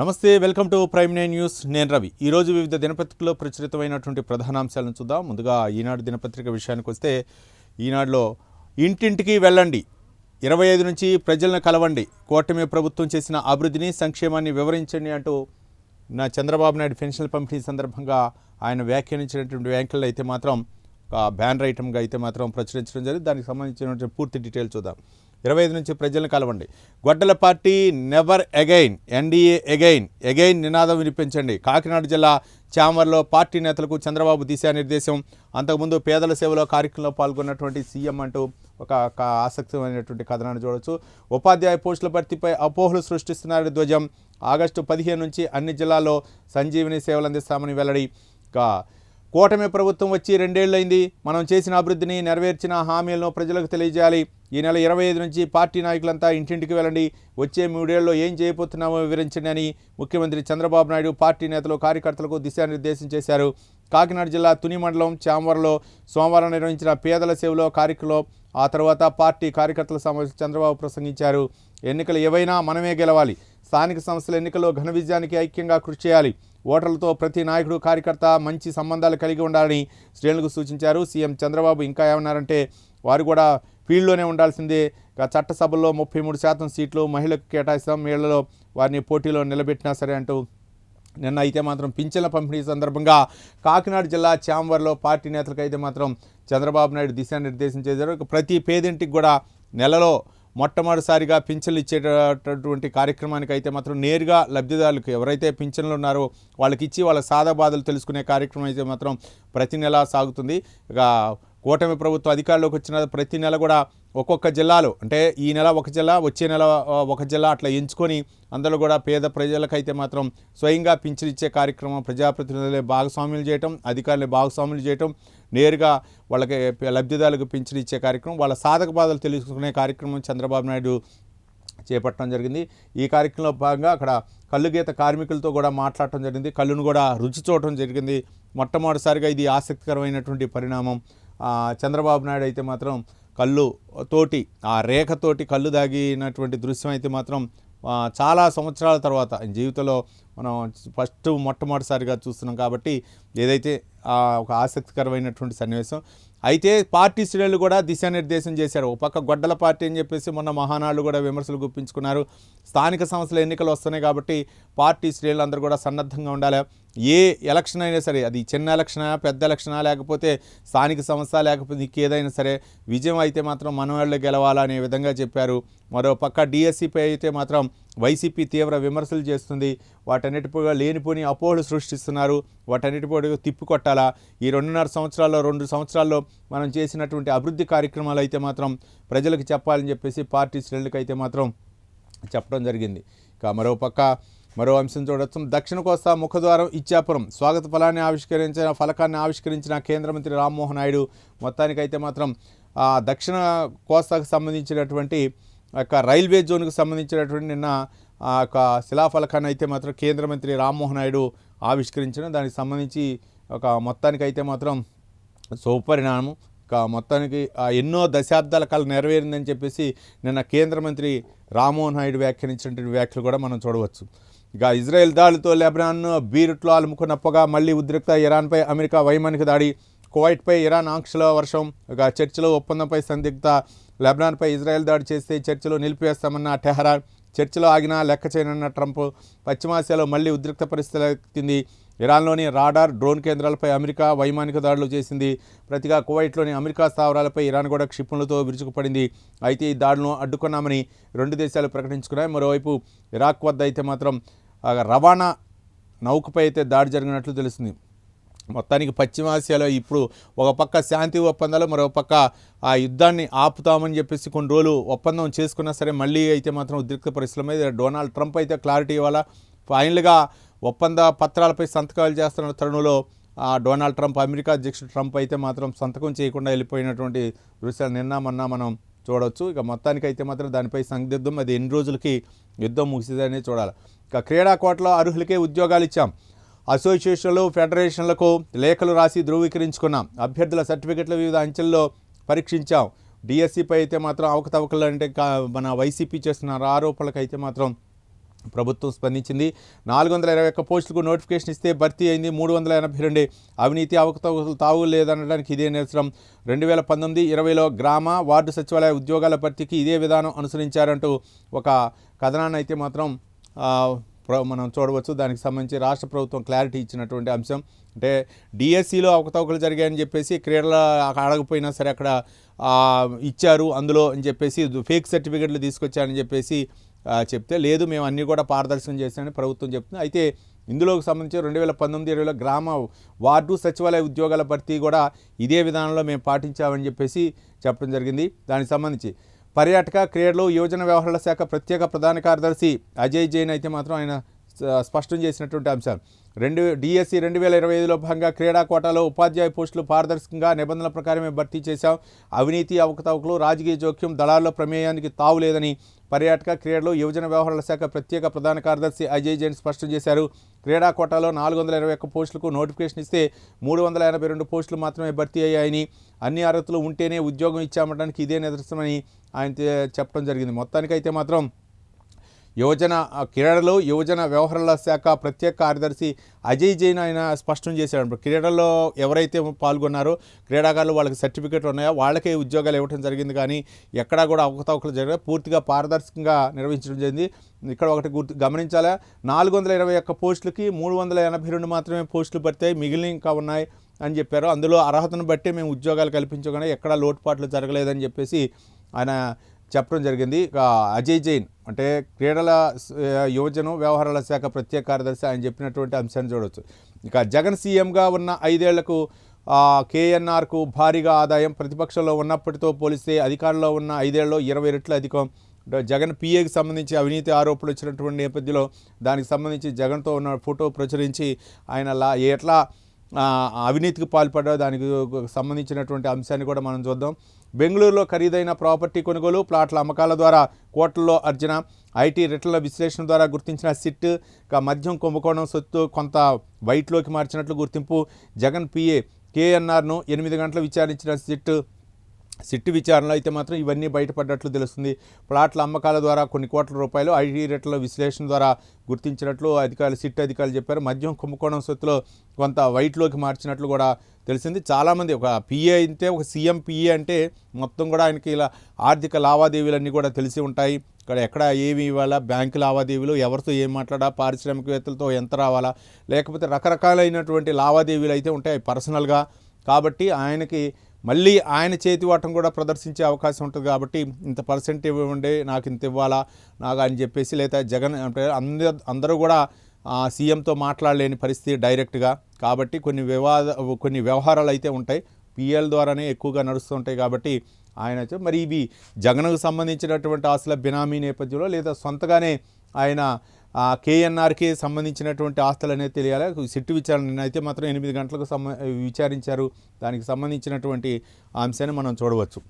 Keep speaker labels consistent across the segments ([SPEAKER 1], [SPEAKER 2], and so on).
[SPEAKER 1] నమస్తే, welcome to prime nine news. నేను రవి. ఈరోజు వివిధ దినపత్రికల్లో ప్రచురితమైనటువంటి ప్రధానాంశాలను చూద్దాం. ముందుగా ఈనాడు దినపత్రిక విషయానికి వస్తే, ఈనాడులో ఇంటింటికి వెళ్ళండి, 25 నుంచి ప్రజలను కలవండి, కూటమి ప్రభుత్వం చేసిన అభివృద్ధిని సంక్షేమాన్ని వివరించండి అంటూ చంద్రబాబు నాయుడు పెన్షన్ల పంపిణీ సందర్భంగా ఆయన వ్యాఖ్యానించినటువంటి వ్యాఖ్యలు అయితే మాత్రం ఒక బ్యానర్ ఐటమ్గా అయితే మాత్రం ప్రచురించడం జరిగింది. దానికి సంబంధించినటువంటి పూర్తి డీటెయిల్ చూద్దాం. 25 నుంచి ప్రజలను కలవండి, గొడ్డల party never again, NDA again నినాదం వినిపించండి. కాకినాడ జిల్లా చామర్లో పార్టీ నేతలకు చంద్రబాబు దిశానిర్దేశం. అంతకుముందు పేదల సేవలో కార్యక్రమంలో పాల్గొన్నటువంటి సీఎం అంటూ ఒక ఆసక్తిమైనటువంటి కథనాన్ని చూడవచ్చు. ఉపాధ్యాయ పోస్టుల భర్తీపై అపోహలు సృష్టిస్తున్నారు ధ్వజం. ఆగస్టు 15 నుంచి అన్ని జిల్లాల్లో సంజీవిని సేవలు అందిస్తామని వెల్లడి. కూటమి ప్రభుత్వం వచ్చి 2 ఏళ్లైంది. మనం చేసిన అభివృద్ధిని, నెరవేర్చిన హామీలను ప్రజలకు తెలియజేయాలి. ఈ నెల 25 నుంచి పార్టీ నాయకులంతా ఇంటింటికి వెళ్ళండి, వచ్చే 3 ఏళ్లలో ఏం చేయబోతున్నామో వివరించండి అని ముఖ్యమంత్రి చంద్రబాబు నాయుడు పార్టీ నేతలు, కార్యకర్తలకు దిశానిర్దేశం చేశారు. కాకినాడ జిల్లా తుని మండలం చామర్లో సోమవారం నిర్వహించిన పేదల సేవలో కార్యక్రమంలో ఆ తర్వాత పార్టీ కార్యకర్తల సమావేశం చంద్రబాబు ప్రసంగించారు. ఎన్నికలు ఏవైనా మనమే గెలవాలి, స్థానిక సంస్థల ఎన్నికల్లో ఘన విజయానికి ఐక్యంగా కృషి చేయాలి, ఓటర్లతో ప్రతి నాయకుడు, కార్యకర్త మంచి సంబంధాలు కలిగి ఉండాలని శ్రేణులకు సూచించారు. సీఎం చంద్రబాబు ఇంకా ఏమన్నారంటే, వారు కూడా ఫీల్డ్లోనే ఉండాల్సిందే. చట్టసభల్లో 33% సీట్లు మహిళలకు కేటాయిస్తాం, మేళ్లలో వారిని పోటీలో నిలబెట్టినా సరే అంటూ నిన్న అయితే మాత్రం పింఛన్ల పంపిణీ సందర్భంగా కాకినాడ జిల్లా చాంవర్లో పార్టీ నేతలకు అయితే మాత్రం చంద్రబాబు నాయుడు దిశానిర్దేశం చేశారు. ప్రతి పేదింటికి కూడా నెలలో మొట్టమొదటిసారిగా పింఛన్లు ఇచ్చేటటువంటి కార్యక్రమానికి అయితే మాత్రం నేరుగా లబ్ధిదారులకు ఎవరైతే పింఛన్లు ఉన్నారో వాళ్ళకి ఇచ్చి వాళ్ళ సాదా బాధలు తెలుసుకునే కార్యక్రమం అయితే మాత్రం ప్రతి నెల సాగుతుంది. ఇక కూటమి ప్రభుత్వం అధికారంలోకి వచ్చిన ప్రతి నెల కూడా ఒక్కొక్క జిల్లాలో, అంటే ఈ నెల ఒక జిల్లా, వచ్చే నెల ఒక జిల్లా అట్లా ఎంచుకొని అందులో కూడా పేద ప్రజలకైతే మాత్రం స్వయంగా పింఛను ఇచ్చే కార్యక్రమం ప్రజాప్రతినిధులే భాగస్వామ్యులు చేయటం, అధికారులే భాగస్వామ్యులు చేయటం, నేరుగా వాళ్ళకి లబ్ధిదారులకు పింఛను ఇచ్చే కార్యక్రమం, వాళ్ళ సాధక బాధలు తెలుసుకునే కార్యక్రమం చంద్రబాబు నాయుడు చేపట్టడం జరిగింది. ఈ కార్యక్రమంలో భాగంగా అక్కడ కళ్ళు గీత కార్మికులతో కూడా మాట్లాడటం జరిగింది. కళ్ళును కూడా రుచి చూడటం జరిగింది. మొట్టమొదటిసారిగా ఇది ఆసక్తికరమైనటువంటి పరిణామం. చంద్రబాబు నాయుడు అయితే మాత్రం కళ్ళు తోటి, ఆ రేఖతోటి కళ్ళు దాగినటువంటి దృశ్యం అయితే మాత్రం చాలా సంవత్సరాల తర్వాత జీవితంలో మనం మొట్టమొదటిసారిగా చూస్తున్నాం. కాబట్టి ఏదైతే ఒక ఆసక్తికరమైనటువంటి సన్నివేశం. అయితే పార్టీ శ్రేణులు కూడా దిశానిర్దేశం చేశారు. ఒక పక్క గొడ్డల పార్టీ అని చెప్పేసి మొన్న మహానాడు కూడా విమర్శలు గుప్పించుకున్నారు. స్థానిక సంస్థల ఎన్నికలు వస్తున్నాయి కాబట్టి పార్టీ శ్రేణులు అందరూ కూడా సన్నద్ధంగా ఉండాలి. ఏ ఎలక్షన్ అయినా సరే, అది చిన్న ఎలక్షనా, పెద్ద ఎలక్షనా, లేకపోతే స్థానిక సంస్థ, లేకపోతే ఇంకేదైనా సరే విజయం అయితే మాత్రం మనవాళ్ళే గెలవాలనే విధంగా చెప్పారు. మరో పక్క డిఎస్సిపై అయితే మాత్రం వైసీపీ తీవ్ర విమర్శలు చేస్తుంది. వాటన్నిటిపై లేనిపోని అపోహలు సృష్టిస్తున్నారు. వాటన్నిటిపై తిప్పికొట్టాలా. ఈ 2.5 సంవత్సరాల్లో 2 సంవత్సరాల్లో మనం చేసినటువంటి అభివృద్ధి కార్యక్రమాలు అయితే మాత్రం ప్రజలకు చెప్పాలని చెప్పేసి పార్టీ శ్రేణులకు అయితే మాత్రం చెప్పడం జరిగింది. ఇక మరో అంశం చూడొచ్చు. దక్షిణ కోస్తా ముఖద్వారం ఇచ్చాపురం స్వాగత ఫలకాన్ని ఆవిష్కరించిన కేంద్ర మంత్రి రామ్మోహన్ నాయుడు. మొత్తానికైతే మాత్రం దక్షిణ కోస్తాకు సంబంధించినటువంటి రైల్వే జోన్కు సంబంధించినటువంటి నిన్న ఒక శిలాఫలకాన్ని అయితే మాత్రం కేంద్ర మంత్రి రామ్మోహన్ నాయుడు ఆవిష్కరించిన దానికి సంబంధించి ఒక మొత్తానికైతే మాత్రం సుపరిణామం. మొత్తానికి ఎన్నో దశాబ్దాల కాలం నెరవేరిందని చెప్పేసి నిన్న కేంద్ర మంత్రి రామ్మోహన్ నాయుడు వ్యాఖ్యానించినటువంటి వ్యాఖ్యలు కూడా మనం చూడవచ్చు. ఇక ఇజ్రాయెల్ దాడులతో లెబనాన్ బీరుట్లో అలుముకున్నప్పగా మళ్ళీ ఉద్రిక్త. ఇరాన్పై అమెరికా వైమానిక దాడి, కువైట్పై ఇరాన్ ఆంక్షల వర్షం, ఇక చర్చలో ఒప్పందంపై సందిగ్ధత. లెబనాన్పై ఇజ్రాయెల్ దాడి చేస్తే చర్చలు నిలిపివేస్తామన్న టెహరాన్, చర్చలో ఆగినా లెక్క చేయనన్న ట్రంప్. పశ్చిమాసియాలో మళ్లీ ఉద్రిక్త పరిస్థితి ఎత్తింది. ఇరాన్లోని రాడార్, డ్రోన్ కేంద్రాలపై అమెరికా వైమానిక దాడులు చేసింది. ప్రతిగా కువైట్లోని అమెరికా స్థావరాలపై ఇరాన్ కూడా క్షిపణులతో విరుచుకుపడింది. అయితే ఈ దాడులను అడ్డుకున్నామని 2 దేశాలు ప్రకటించుకున్నాయి. మరోవైపు ఇరాక్ వద్ద అయితే మాత్రం రవాణా నౌకపై అయితే దాడి జరిగినట్లు తెలుస్తుంది. మొత్తానికి పశ్చిమాసియాలో ఇప్పుడు ఒక పక్క శాంతి ఒప్పందాలు, మరో పక్క ఆ యుద్ధాన్ని ఆపుతామని చెప్పేసి కొన్ని రోజులు ఒప్పందం చేసుకున్నా సరే మళ్ళీ అయితే మాత్రం ఉద్రిక్త పరిస్థితుల మీద డొనాల్డ్ ట్రంప్ అయితే క్లారిటీ ఇవ్వాలా. ఫైనల్గా ఒప్పంద పత్రాలపై సంతకాలు చేస్తున్న తరుణంలో డొనాల్డ్ ట్రంప్, అమెరికా అధ్యక్షుడు ట్రంప్ అయితే మాత్రం సంతకం చేయకుండా వెళ్ళిపోయినటువంటి దృశ్యాలు నిన్న మొన్న మనం చూడవచ్చు. ఇక మొత్తానికైతే మాత్రం దానిపై సందిగ్ధం, అది ఎన్ని రోజులకి యుద్ధం ముగిసిదనే చూడాలి. ఇక క్రీడా కోటలో అర్హులకే ఉద్యోగాలు ఇచ్చాం, అసోసియేషన్లు, ఫెడరేషన్లకు లేఖలు రాసి ధృవీకరించుకున్నాం, అభ్యర్థుల సర్టిఫికెట్లు వివిధ అంచెల్లో పరీక్షించాం. డిఎస్సిపై అయితే మాత్రం అవకతవకలు అంటే మన వైసీపీ చేస్తున్న ఆరోపణలకు అయితే మాత్రం ప్రభుత్వం స్పందించింది. 421 పోస్టులకు నోటిఫికేషన్ ఇస్తే భర్తీ అయింది 382. అవినీతి అవకతవకలు తావు లేదనడానికి ఇదే నిరసనం. 2019-20లో గ్రామ వార్డు సచివాలయ ఉద్యోగాల భర్తీకి ఇదే విధానం అనుసరించారంటూ ఒక కథనాన్ని అయితే మాత్రం మనం చూడవచ్చు. దానికి సంబంధించి రాష్ట్ర ప్రభుత్వం క్లారిటీ ఇచ్చినటువంటి అంశం. అంటే డిఎస్సిలో అవకతవకలు జరిగాయని చెప్పేసి క్రీడల అడగపోయినా సరే అక్కడ ఇచ్చారు అందులో అని చెప్పేసి ఫేక్ సర్టిఫికెట్లు తీసుకొచ్చారని చెప్పేసి చెప్తే, లేదు మేము అన్నీ కూడా పారదర్శకం చేశామని ప్రభుత్వం చెప్తుంది. అయితే ఇందులోకి సంబంధించి 2019-20లో గ్రామ వార్డు సచివాలయ ఉద్యోగాల భర్తీ కూడా ఇదే విధానంలో మేము పాటించామని చెప్పేసి చెప్పడం జరిగింది. దానికి సంబంధించి పర్యాటక క్రీడలు యువజన వ్యవహారాల శాఖ ప్రత్యేక ప్రధాన కార్యదర్శి అజయ్ జైన్ అయితే మాత్రం ఆయన స్పష్టం చేసినటువంటి అంశాలు. డిఎస్సి 2025లో భాగంగా క్రీడా కోటాలో ఉపాధ్యాయ పోస్టులు పారదర్శకంగా నిబంధనల ప్రకారమే భర్తీ చేశాం. అవినీతి అవకతవకలు రాజకీయ జోక్యం దళాల్లో ప్రమేయానికి తావు లేదని పర్యాటక క్రీడలు యువజన వ్యవహారాల శాఖ ప్రత్యేక ప్రధాన కార్యదర్శి అజయ్ జైన్ స్పష్టం చేశారు. క్రీడా కోటాలో 421 పోస్టులకు నోటిఫికేషన్ ఇస్తే 382 పోస్టులు మాత్రమే భర్తీ అయ్యాయని, అన్ని అర్హతలు ఉంటేనే ఉద్యోగం ఇచ్చామనడానికి ఇదే నిదర్శనమని ఆయన చెప్పడం జరిగింది. మొత్తానికైతే మాత్రం క్రీడలు యువజన వ్యవహారాల శాఖ ప్రత్యేక కార్యదర్శి అజయ్ జైన్ ఆయన స్పష్టం చేశాడు. క్రీడల్లో ఎవరైతే పాల్గొన్నారో క్రీడాకారులు వాళ్ళకి సర్టిఫికెట్లు ఉన్నాయో వాళ్ళకే ఉద్యోగాలు ఇవ్వడం జరిగింది, కానీ ఎక్కడా కూడా అవకతవకలు జరిగిన పూర్తిగా పారదర్శకంగా నిర్వహించడం జరిగింది. ఇక్కడ ఒకటి గమనించాలా, 421 పోస్టులకి 382 మాత్రమే పోస్టులు పడతాయి, మిగిలిన ఇంకా ఉన్నాయి అని చెప్పారు. అందులో అర్హతను బట్టి మేము ఉద్యోగాలు కల్పించగానే ఎక్కడా లోటుపాట్లు జరగలేదని చెప్పేసి ఆయన చెప్పడం జరిగింది. అజయ్ జైన్ అంటే క్రీడల యువజన వ్యవహారాల శాఖ ప్రత్యేక కార్యదర్శి ఆయన చెప్పినటువంటి అంశాన్ని చూడవచ్చు. ఇక జగన్ సీఎంగా ఉన్న 5 ఏళ్లకు కేఎన్ఆర్కు భారీగా ఆదాయం, ప్రతిపక్షంలో ఉన్నప్పటితో పోలిస్తే అధికారంలో ఉన్న 5 ఏళ్లలో 20 రెట్లు అధికం. జగన్ పిఏకి సంబంధించి అవినీతి ఆరోపణలు వచ్చినటువంటి నేపథ్యంలో దానికి సంబంధించి జగన్తో ఉన్న ఫోటో ప్రచురించి ఆయన ఎట్లా అవినీతికి పాల్పడ్డా దానికి సంబంధించినటువంటి అంశాన్ని కూడా మనం చూద్దాం. బెంగళూరులో ఖరీదైన ప్రాపర్టీ కొనుగోలు, ప్లాట్ల అమ్మకాల ద్వారా కోట్లలో అర్జన, ఐటీ రిటర్న్ల విశ్లేషణ ద్వారా గుర్తించిన సిట్, మద్యం కుంభకోణం సొత్తు కొంత వైట్లోకి మార్చినట్లు గుర్తింపు. జగన్ పిఏ కేఎన్ఆర్ను 8 గంటలు విచారించిన సిట్ విచారణలో అయితే మాత్రం ఇవన్నీ బయటపడ్డట్లు తెలుస్తుంది. ప్లాట్ల అమ్మకాల ద్వారా కొన్ని కోట్ల రూపాయలు ఐటీ రేట్ల విశ్లేషణ ద్వారా గుర్తించినట్లు సిట్ అధికారులు చెప్పారు. మద్యం కుంభకోణం సొత్తులో కొంత వైట్లోకి మార్చినట్లు కూడా తెలిసింది. చాలామంది ఒక పిఏ అయితే ఒక సీఎం పిఏ అంటే మొత్తం కూడా ఆయనకి ఇలా ఆర్థిక లావాదేవీలన్నీ కూడా తెలిసి ఉంటాయి. ఇక్కడ ఎక్కడ ఏమి ఇవ్వాలా, బ్యాంకు లావాదేవీలు, ఎవరితో ఏం మాట్లాడా, పారిశ్రామికవేత్తలతో ఎంత రావాలా, లేకపోతే రకరకాలైనటువంటి లావాదేవీలు అయితే ఉంటాయి పర్సనల్గా. కాబట్టి ఆయనకి మళ్ళీ ఆయన చేతివాటం కూడా ప్రదర్శించే అవకాశం ఉంటుంది. కాబట్టి ఇంత పర్సెంట్ ఇవ్వండి, నాకు ఇంత ఇవ్వాలా నాకు అని చెప్పేసి, లేదా జగన్ అంటే అందరూ కూడా సీఎంతో మాట్లాడలేని పరిస్థితి డైరెక్ట్గా. కాబట్టి కొన్ని వ్యవహారాలు అయితే ఉంటాయి, పిఎల్ ద్వారానే ఎక్కువగా నడుస్తుంటాయి. కాబట్టి ఆయన మరి ఇవి జగన్కు సంబంధించినటువంటి ఆస్తుల బినామీ నేపథ్యంలో లేదా సొంతగానే ఆయన కేఎన్ఆర్కి సంబంధించినటువంటి ఆస్తులు అనేది తెలియాలి. సిట్టు విచారణ అయితే మాత్రం 8 గంటలకు విచారించారు. దానికి సంబంధించినటువంటి అంశాన్ని మనం చూడవచ్చు.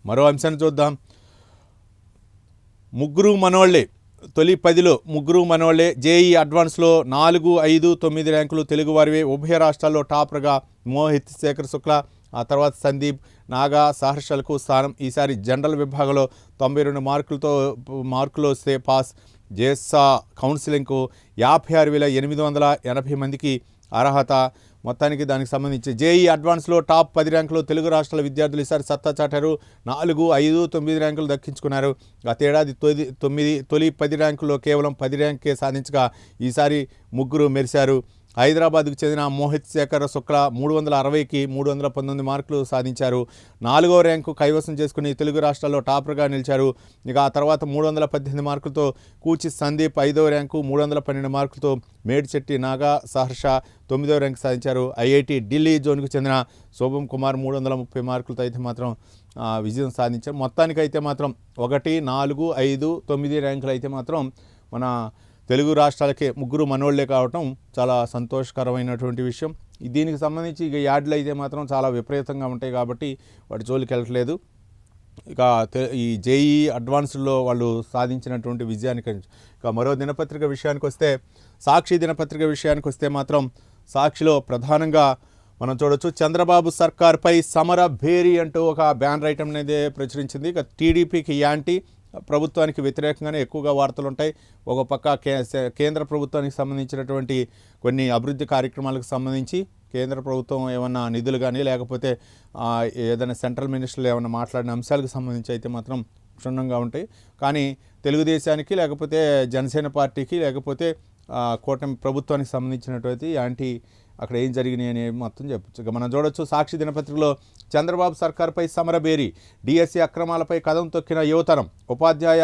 [SPEAKER 1] మరో అంశాన్ని చూద్దాం. ముగ్గురు మనోళ్లే తొలి 10లో ముగ్గురు మనోళ్లే. జేఈ అడ్వాన్స్లో 4, 5, 9 ర్యాంకులు తెలుగువారివే. ఉభయ రాష్ట్రాల్లో టాపర్గా మోహిత్, శేఖర్ శుక్లా, ఆ తర్వాత సందీప్, నాగా, సహర్షలకు స్థానం. ఈసారి జనరల్ విభాగంలో 92 మార్కులు వస్తే పాస్. జేఎస్సా కౌన్సిలింగ్కు 56,880 మందికి అర్హత. మొత్తానికి దానికి సంబంధించి జేఈ అడ్వాన్స్లో టాప్ 10 ర్యాంకులు తెలుగు రాష్ట్రాల విద్యార్థులు ఈసారి సత్తా చాటారు. 4, 5, 9 ర్యాంకులు దక్కించుకున్నారు. గతేడాది తొలి 10 ర్యాంకుల్లో కేవలం 10 ర్యాంకే సాధించగా ఈసారి ముగ్గురు మెరిశారు. హైదరాబాద్కు చెందిన మోహిత్, శేఖర్ శుక్లా 360కి 319 మార్కులు సాధించారు. 4వ ర్యాంకు కైవసం చేసుకుని తెలుగు రాష్ట్రాల్లో టాపర్గా నిలిచారు. ఇక ఆ తర్వాత 318 మార్కులతో కూచి సందీప్ 5వ ర్యాంకు, 312 మార్కులతో మేడ్చెట్టి, నాగా, సహర్ష 9వ ర్యాంకు సాధించారు. ఐఐటి ఢిల్లీ జోన్కు చెందిన శోభం కుమార్ 330 మార్కులతో అయితే మాత్రం విజయం సాధించారు. మొత్తానికైతే మాత్రం 1, 4, 5, 9 ర్యాంకులు అయితే మాత్రం మన తెలుగు రాష్ట్రాలకే ముగ్గురు మనోళ్లే కావటం చాలా సంతోషకరమైనటువంటి విషయం. దీనికి సంబంధించి ఇక యాడ్లు అయితే మాత్రం చాలా విపరీతంగా ఉంటాయి కాబట్టి వాటి జోలికి వెళ్ళట్లేదు. ఇక ఈ జేఈ అడ్వాన్స్లో వాళ్ళు సాధించినటువంటి విజయానికి ఇక మరో దినపత్రిక విషయానికి వస్తే, సాక్షి దినపత్రిక విషయానికి వస్తే మాత్రం సాక్షిలో ప్రధానంగా మనం చూడొచ్చు. చంద్రబాబు సర్కార్పై సమర భేరీ అంటూ ఒక బ్యానర్ ఐటమ్ అనేది ప్రచురించింది. ఇక టీడీపీకి యాంటీ, ప్రభుత్వానికి వ్యతిరేకంగానే ఎక్కువగా వార్తలు ఉంటాయి. ఒక పక్క కేంద్ర ప్రభుత్వానికి సంబంధించినటువంటి కొన్ని అభివృద్ధి కార్యక్రమాలకు సంబంధించి కేంద్ర ప్రభుత్వం ఏమన్నా నిధులు కానీ లేకపోతే ఏదైనా సెంట్రల్ మినిస్టర్లు ఏమైనా మాట్లాడిన అంశాలకు సంబంధించి అయితే మాత్రం క్షుణ్ణంగా ఉంటాయి. కానీ తెలుగుదేశానికి లేకపోతే జనసేన పార్టీకి లేకపోతే కూటమి ప్రభుత్వానికి సంబంధించినటువంటి అక్కడ ఏం జరిగినాయి అని మొత్తం చెప్పచ్చు. ఇక మనం చూడొచ్చు సాక్షి దినపత్రికలో చంద్రబాబు సర్కార్పై సమరబేరి, డిఎస్సి అక్రమాలపై కదం తొక్కిన యువతరం, ఉపాధ్యాయ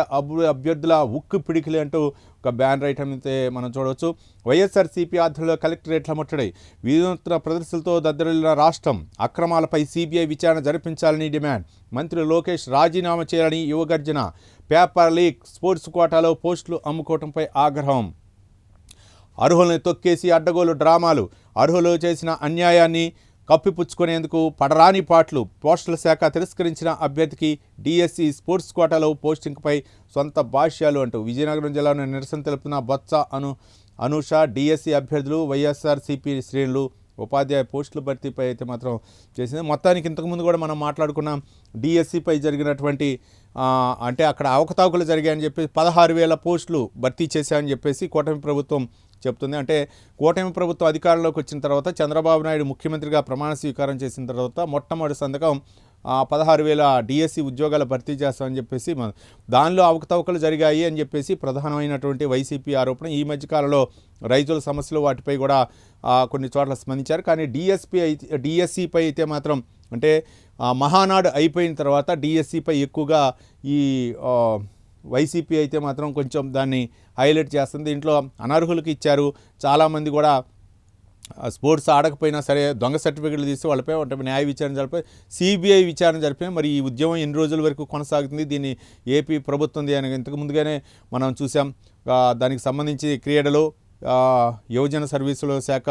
[SPEAKER 1] అభ్యర్థుల ఉక్కు పిడికిలి అంటూ ఒక బ్యానర్ ఐటమ్ అయితే మనం చూడవచ్చు. వైఎస్ఆర్సీపీ ఆధ్వర్యంలో కలెక్టరేట్ల ముట్టడి, వినూత్న ప్రదర్శనలతో దద్దరిల్లిన రాష్ట్రం, అక్రమాలపై సిబిఐ విచారణ జరిపించాలని డిమాండ్, మంత్రి లోకేష్ రాజీనామా చేయాలని యువగర్జన, పేపర్ లీక్, స్పోర్ట్స్ కోటాలో పోస్టులు అమ్ముకోవడంపై ఆగ్రహం, అర్హులను తొక్కేసి అడ్డగోలు డ్రామాలు, అర్హులు చేసిన అన్యాయాన్ని కప్పిపుచ్చుకునేందుకు పడరాని పాటలు, పోస్టల్ శాఖ తిరస్కరించిన అభ్యర్థికి డిఎస్సి స్పోర్ట్స్ కోటాలో పోస్టింగ్పై సొంత భాష్యాలు అంటూ విజయనగరం జిల్లాలో నిరసన తెలుపుతున్న బొత్స అనూష, డిఎస్సి అభ్యర్థులు, వైఎస్ఆర్సీపీ శ్రేణులు ఉపాధ్యాయ పోస్టుల భర్తీపై అయితే మాత్రం చేసింది. మొత్తానికి ఇంతకుముందు కూడా మనం మాట్లాడుకున్నాం డిఎస్సిపై జరిగినటువంటి అంటే అక్కడ అవకతవకలు జరిగాయని చెప్పేసి 16,000 పోస్టులు భర్తీ చేశాయని చెప్పేసి కూటమి ప్రభుత్వం చెప్తుంది. అంటే కూటమి ప్రభుత్వం అధికారంలోకి వచ్చిన తర్వాత చంద్రబాబు నాయుడు ముఖ్యమంత్రిగా ప్రమాణ స్వీకారం చేసిన తర్వాత మొట్టమొదటి సంతకం 16,000 డిఎస్సి ఉద్యోగాలు భర్తీ చేస్తామని చెప్పేసి దానిలో అవకతవకలు జరిగాయి అని చెప్పేసి ప్రధానమైనటువంటి వైసీపీ ఆరోపణ. ఈ మధ్యకాలంలో రైతుల సమస్యలు వాటిపై కూడా కొన్ని చోట్ల స్పందించారు. కానీ డిఎస్సిపై అయితే మాత్రం అంటే మహానాడు అయిపోయిన తర్వాత డిఎస్సిపై ఎక్కువగా ఈ వైసీపీ అయితే మాత్రం కొంచెం దాన్ని హైలైట్ చేస్తుంది. దీంట్లో అనర్హులకు ఇచ్చారు, చాలామంది కూడా స్పోర్ట్స్ ఆడకపోయినా సరే దొంగ సర్టిఫికెట్లు తీసి వాళ్ళపై న్యాయ విచారణ జరిపి సిబిఐ విచారణ జరిపి మరి ఈ ఉద్యమం ఎన్ని రోజుల వరకు కొనసాగుతుంది, దీన్ని ఏపీ ప్రభుత్వం అని ఇంతకు ముందుగానే మనం చూసాం. దానికి సంబంధించి క్రీడలు, యువజన సర్వీసుల శాఖ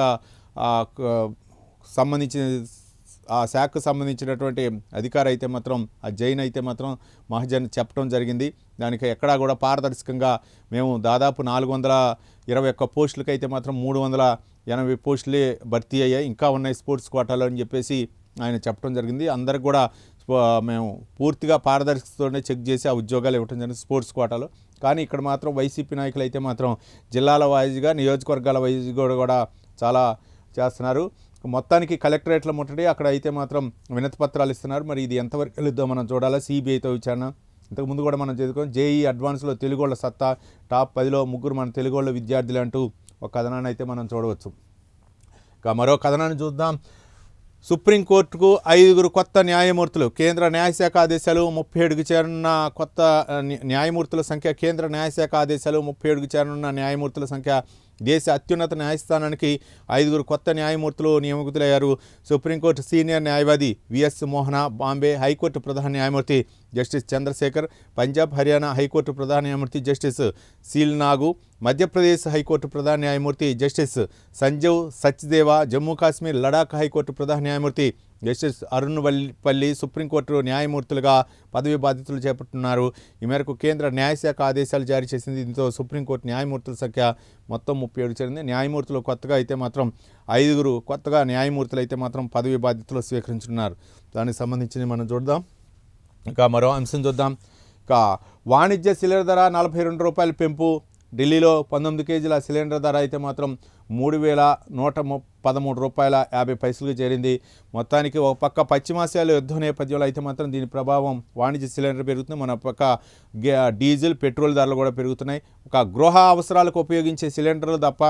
[SPEAKER 1] సంబంధించిన ఆ శాఖకు సంబంధించినటువంటి అధికారి అయితే మాత్రం ఆ జైన్ అయితే మాత్రం మహాజన్ చెప్పడం జరిగింది. దానికి ఎక్కడా కూడా పారదర్శకంగా మేము దాదాపు 421 పోస్టులకి అయితే మాత్రం 380 పోస్టులే భర్తీ అయ్యాయి, ఇంకా ఉన్నాయి స్పోర్ట్స్ కోటాలో అని చెప్పేసి ఆయన చెప్పడం జరిగింది. అందరికి కూడా మేము పూర్తిగా పారదర్శకతతోనే చెక్ చేసి ఆ ఉద్యోగాలు ఇవ్వడం జరిగింది స్పోర్ట్స్ కోటాలో. కానీ ఇక్కడ మాత్రం వైసీపీ నాయకులు అయితే మాత్రం జిల్లాల వైజ్గా నియోజకవర్గాల వైజ్గా కూడా చాలా చేస్తున్నారు. మొత్తానికి కలెక్టరేట్ల ముట్టడి, అక్కడ అయితే మాత్రం వినతి పత్రాలు ఇస్తున్నారు. మరి ఇది ఎంతవరకు వెళ్తుందో మనం చూడాలా. సిబిఐతో విచారణ ఇంతకుముందు కూడా మనం చదువుకోం. జేఈ అడ్వాన్స్లో తెలుగోళ్ళ సత్తా, టాప్ 10లో 3 మన తెలుగోళ్ళ విద్యార్థులు అంటూ ఒక కథనాన్ని అయితే మనం చూడవచ్చు. ఇక మరో కథనాన్ని చూద్దాం. సుప్రీంకోర్టుకు 5 కొత్త న్యాయమూర్తులు, కేంద్ర న్యాయశాఖ ఆదేశాలు 37కు చేరనున్న కొత్త న్యాయమూర్తుల సంఖ్య. కేంద్ర న్యాయశాఖ ఆదేశాలు 37కు చేరనున్న న్యాయమూర్తుల సంఖ్య. దేశ అత్యున్నత న్యాయస్థానానికి 5 కొత్త న్యాయమూర్తులు నియమితులయ్యారు. సుప్రీంకోర్టు సీనియర్ న్యాయవాది విఎస్ మోహన, బాంబే హైకోర్టు ప్రధాన న్యాయమూర్తి జస్టిస్ చంద్రశేఖర్, పంజాబ్ హర్యానా హైకోర్టు ప్రధాన న్యాయమూర్తి జస్టిస్ సీల్ నాగు, మధ్యప్రదేశ్ హైకోర్టు ప్రధాన న్యాయమూర్తి జస్టిస్ సంజీవ్ సచ్దేవా, జమ్మూ కాశ్మీర్ లడాక్ హైకోర్టు ప్రధాన న్యాయమూర్తి జస్టిస్ అరుణ్ పల్లి సుప్రీంకోర్టు న్యాయమూర్తులుగా పదవి బాధ్యతలు చేపట్టున్నారు. ఈ మేరకు కేంద్ర న్యాయశాఖ ఆదేశాలు జారీ చేసింది. దీంతో సుప్రీంకోర్టు న్యాయమూర్తుల సంఖ్య మొత్తం 37 చేరింది. న్యాయమూర్తులు కొత్తగా అయితే మాత్రం 5 కొత్తగా న్యాయమూర్తులు అయితే మాత్రం పదవి బాధ్యతలు స్వీకరించున్నారు. దానికి సంబంధించి మనం చూద్దాం. ఇంకా మరో అంశం చూద్దాం. ఇంకా వాణిజ్య సిలిండర్ ధర ₹42 పెంపు. ఢిల్లీలో 19 కేజీల సిలిండర్ ధర అయితే మాత్రం ₹3,113.50కు చేరింది. మొత్తానికి ఒక పక్క పశ్చిమాసియాలో యుద్ధం నేపథ్యంలో అయితే మాత్రం దీని ప్రభావం వాణిజ్య సిలిండర్ పెరుగుతుంది. మన పక్క డీజిల్, పెట్రోల్ ధరలు కూడా పెరుగుతున్నాయి. ఒక గృహ అవసరాలకు ఉపయోగించే సిలిండర్లు తప్ప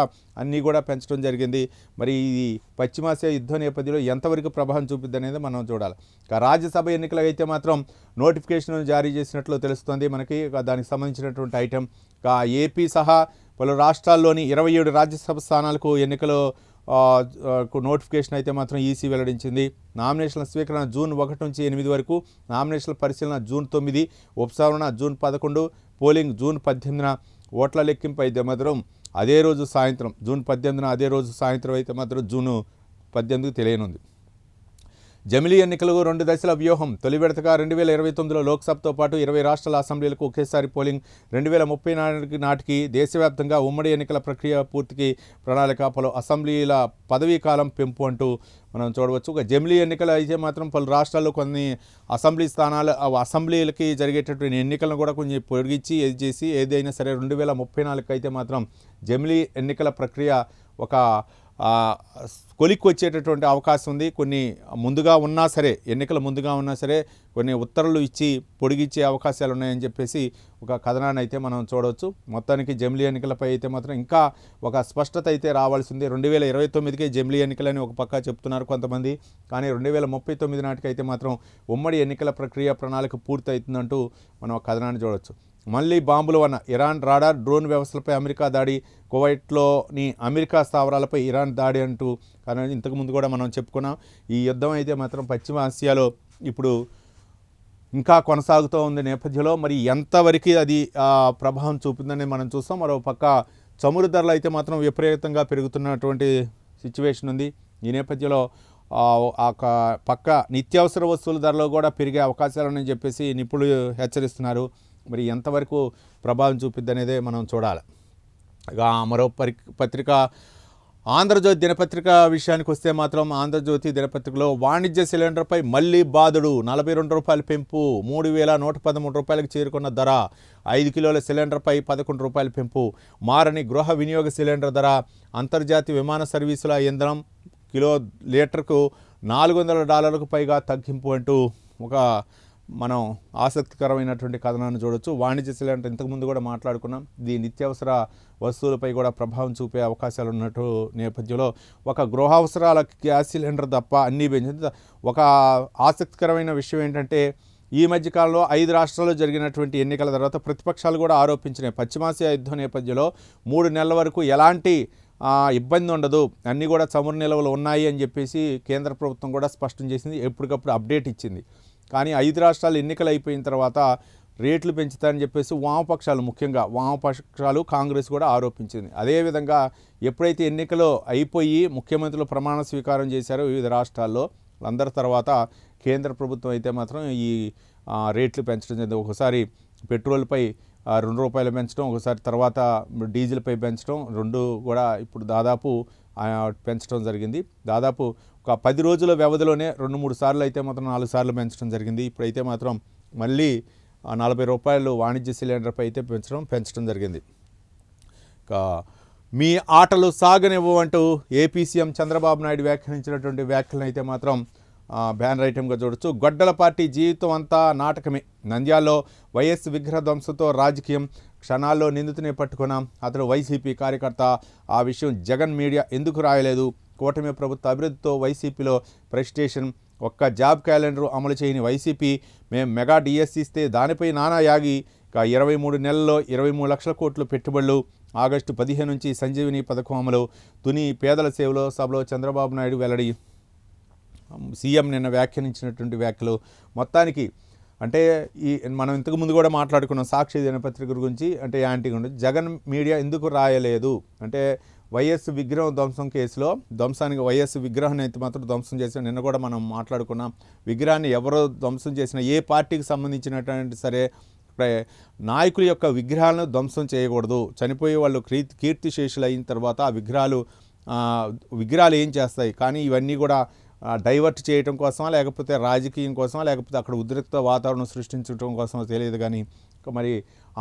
[SPEAKER 1] అన్నీ కూడా పెంచడం జరిగింది. మరి ఈ పశ్చిమాసియా యుద్ధ నేపథ్యంలో ఎంతవరకు ప్రభావం చూపిద్ది అనేది మనం చూడాలి. ఇక రాజ్యసభ ఎన్నికలు అయితే మాత్రం నోటిఫికేషన్ జారీ చేసినట్లు తెలుస్తుంది మనకి. దానికి సంబంధించినటువంటి ఐటెం ఏపీ సహా పలు రాష్ట్రాల్లోని 27 రాజ్యసభ స్థానాలకు ఎన్నికలు నోటిఫికేషన్ అయితే మాత్రం ఈసీ వెల్లడించింది. నామినేషన్ల స్వీకరణ జూన్ 1 నుంచి 8 వరకు, నామినేషన్ల పరిశీలన జూన్ 9, ఉపసంహరణ జూన్ 11, పోలింగ్ జూన్ 18. ఓట్ల లెక్కింపు అయితే మాత్రం అదే రోజు సాయంత్రం జూన్ 18 అదే రోజు సాయంత్రం అయితే మాత్రం జూన్ 18 తెలియనుంది. జమిలీ ఎన్నికలు 2 దశల వ్యూహం. తొలి విడతగా 2029లో లోక్సభతో పాటు 20 రాష్ట్రాల అసెంబ్లీలకు ఒకేసారి పోలింగ్. 2030 నాటికి దేశవ్యాప్తంగా ఉమ్మడి ఎన్నికల ప్రక్రియ పూర్తికి ప్రణాళిక. పలు అసెంబ్లీల పదవీ కాలం పెంపు అంటూ మనం చూడవచ్చు. జమిలీ ఎన్నికలు అయితే మాత్రం పలు రాష్ట్రాల్లో కొన్ని అసెంబ్లీ స్థానాలు అసెంబ్లీలకి జరిగేటటువంటి ఎన్నికలను కూడా కొంచెం పొడిగించి చేసి ఏదైనా సరే 2034 అయితే మాత్రం జమిలీ ఎన్నికల ప్రక్రియ ఒక కొలిక్కి వచ్చేటటువంటి అవకాశం ఉంది. కొన్ని ముందుగా ఉన్నా సరే, ఎన్నికలు ముందుగా ఉన్నా సరే కొన్ని ఉత్తర్వులు ఇచ్చి పొడిగించే అవకాశాలు ఉన్నాయని చెప్పేసి ఒక కథనాన్ని అయితే మనం చూడవచ్చు. మొత్తానికి జమిలీ ఎన్నికలపై అయితే మాత్రం ఇంకా ఒక స్పష్టత అయితే రావాల్సింది. 2029కే జమిలీ ఎన్నికలని ఒక పక్క చెప్తున్నారు కొంతమంది, కానీ 2039 నాటికి అయితే మాత్రం ఉమ్మడి ఎన్నికల ప్రక్రియ ప్రణాళిక పూర్తి అవుతుందంటూ మనం ఒక కథనాన్ని చూడవచ్చు. మళ్ళీ బాంబులు వన్న ఇరాన్ రాడార్ డ్రోన్ వ్యవస్థలపై అమెరికా దాడి. కువైట్లోని అమెరికా స్థావరాలపై ఇరాన్ దాడి అంటూ కానీ ఇంతకుముందు కూడా మనం చెప్పుకున్నాం. ఈ యుద్ధం అయితే మాత్రం పశ్చిమ ఆసియాలో ఇప్పుడు ఇంకా కొనసాగుతూ ఉంది నేపథ్యంలో మరి ఎంతవరకు అది ప్రభావం చూపిందని మనం చూస్తాం. మరో పక్క చమురు ధరలు అయితే మాత్రం విపరీతంగా పెరుగుతున్నటువంటి సిచ్యువేషన్ ఉంది. ఈ నేపథ్యంలో పక్క నిత్యావసర వస్తువుల ధరలు కూడా పెరిగే అవకాశాలు ఉన్నాయని చెప్పేసి నిపుణులు హెచ్చరిస్తున్నారు. మరి ఎంతవరకు ప్రభావం చూపిద్ది అనేదే మనం చూడాలి. ఇక మరో పత్రిక ఆంధ్రజ్యోతి దినపత్రిక విషయానికి వస్తే మాత్రం ఆంధ్రజ్యోతి దినపత్రికలో వాణిజ్య సిలిండర్పై మళ్ళీ బాధుడు. 42 రూపాయల పెంపు. 3113 రూపాయలకు చేరుకున్న ధర. 5 కిలోల సిలిండర్పై 11 రూపాయల పెంపు. మారని గృహ వినియోగ సిలిండర్ ధర. అంతర్జాతీయ విమాన సర్వీసుల ఇంధనం కిలో లీటర్కు $400 పైగా తగ్గింపు అంటూ ఒక మనం ఆసక్తికరమైనటువంటి కథనాన్ని చూడవచ్చు. వాణిజ్య సిలిండర్ ఇంతకుముందు కూడా మాట్లాడుకున్నాం. నిత్యావసర వస్తువులపై కూడా ప్రభావం చూపే అవకాశాలు ఉన్నట్టు నేపథ్యంలో ఒక గృహావసరాల గ్యాస్ సిలిండర్ తప్ప అన్నీ పెంచింది. ఒక ఆసక్తికరమైన విషయం ఏంటంటే ఈ మధ్యకాలంలో 5 రాష్ట్రాల్లో జరిగినటువంటి ఎన్నికల తర్వాత ప్రతిపక్షాలు కూడా ఆరోపించినాయి. పశ్చిమాసియా యుద్ధం నేపథ్యంలో 3 నెలల వరకు ఎలాంటి ఇబ్బంది ఉండదు, అన్నీ కూడా చమురు నిల్వలు ఉన్నాయి అని చెప్పేసి కేంద్ర ప్రభుత్వం కూడా స్పష్టం చేసింది. ఎప్పటికప్పుడు అప్డేట్ ఇచ్చింది. కానీ 5 రాష్ట్రాలు ఎన్నికలు అయిపోయిన తర్వాత రేట్లు పెంచుతారని చెప్పేసి వామపక్షాలు, ముఖ్యంగా వామపక్షాలు, కాంగ్రెస్ కూడా ఆరోపించింది. అదేవిధంగా ఎప్పుడైతే ఎన్నికలు అయిపోయి ముఖ్యమంత్రులు ప్రమాణ స్వీకారం చేశారో వివిధ రాష్ట్రాల్లో అందరి తర్వాత కేంద్ర ప్రభుత్వం అయితే మాత్రం ఈ రేట్లు పెంచడం జరిగింది. ఒకసారి పెట్రోల్పై ₹2 పెంచడం, ఒకసారి తర్వాత డీజిల్పై పెంచడం, రెండు కూడా ఇప్పుడు దాదాపు పెంచడం జరిగింది. దాదాపు ఒక 10 రోజుల వ్యవధిలోనే 2-3 సార్లు అయితే మాత్రం 4 సార్లు పెంచడం జరిగింది. ఇప్పుడైతే మాత్రం మళ్ళీ ₹40 వాణిజ్య సిలిండర్పై అయితే పెంచడం జరిగింది. మీ ఆటలు సాగనివ్వంటూ ఏపీ సీఎం చంద్రబాబు నాయుడు వ్యాఖ్యానించినటువంటి వ్యాఖ్యలను అయితే మాత్రం బ్యానర్ ఐటెంగా చూడొచ్చు. గొడ్డల పార్టీ జీవితం అంతా నాటకమే. నంద్యాలలో వైఎస్ విగ్రహ ధ్వంసంతో రాజకీయం. క్షణాల్లో నిందితునే పట్టుకున్నాం. అతడు వైసీపీ కార్యకర్త. ఆ విషయం జగన్ మీడియా ఎందుకు రాయలేదు? కూటమి ప్రభుత్వ అభివృద్ధితో వైసీపీలో ప్రెస్టేషన్. ఒక్క జాబ్ క్యాలెండర్ అమలు చేయని వైసీపీ. మేము మెగా డిఎస్సి ఇస్తే దానిపై నానా యాగి. 23 నెలల్లో 23 లక్షల కోట్లు పెట్టుబడులు. ఆగస్టు 15 నుంచి సంజీవిని పథకం అమలు. తుని పేదల సేవలో సభలో చంద్రబాబు నాయుడు వెల్లడి. సీఎం నిన్న వ్యాఖ్యానించినటువంటి వ్యాఖ్యలు మొత్తానికి అంటే మనం ఇంతకుముందు కూడా మాట్లాడుకున్నాం సాక్షి దినపత్రిక గురించి. అంటే యాంటీ గురించి జగన్ మీడియా ఎందుకు రాయలేదు అంటే వైఎస్ విగ్రహం ధ్వంసం కేసులో ధ్వంసానికి వైఎస్ విగ్రహాన్ని అయితే మాత్రం ధ్వంసం చేసిన నిన్న కూడా మనం మాట్లాడుకున్నాం. విగ్రహాన్ని ఎవరో ధ్వంసం చేసినా ఏ పార్టీకి సంబంధించినటువంటి సరే నాయకుల యొక్క విగ్రహాలను ధ్వంసం చేయకూడదు. చనిపోయే వాళ్ళు కీర్తిశేషులు అయిన తర్వాత ఆ విగ్రహాలు ఏం చేస్తాయి? కానీ ఇవన్నీ కూడా డైవర్ట్ చేయడం కోసమా, లేకపోతే రాజకీయం కోసమా, లేకపోతే అక్కడ ఉద్రిక్త వాతావరణం సృష్టించడం కోసమో తెలియదు. కానీ మరి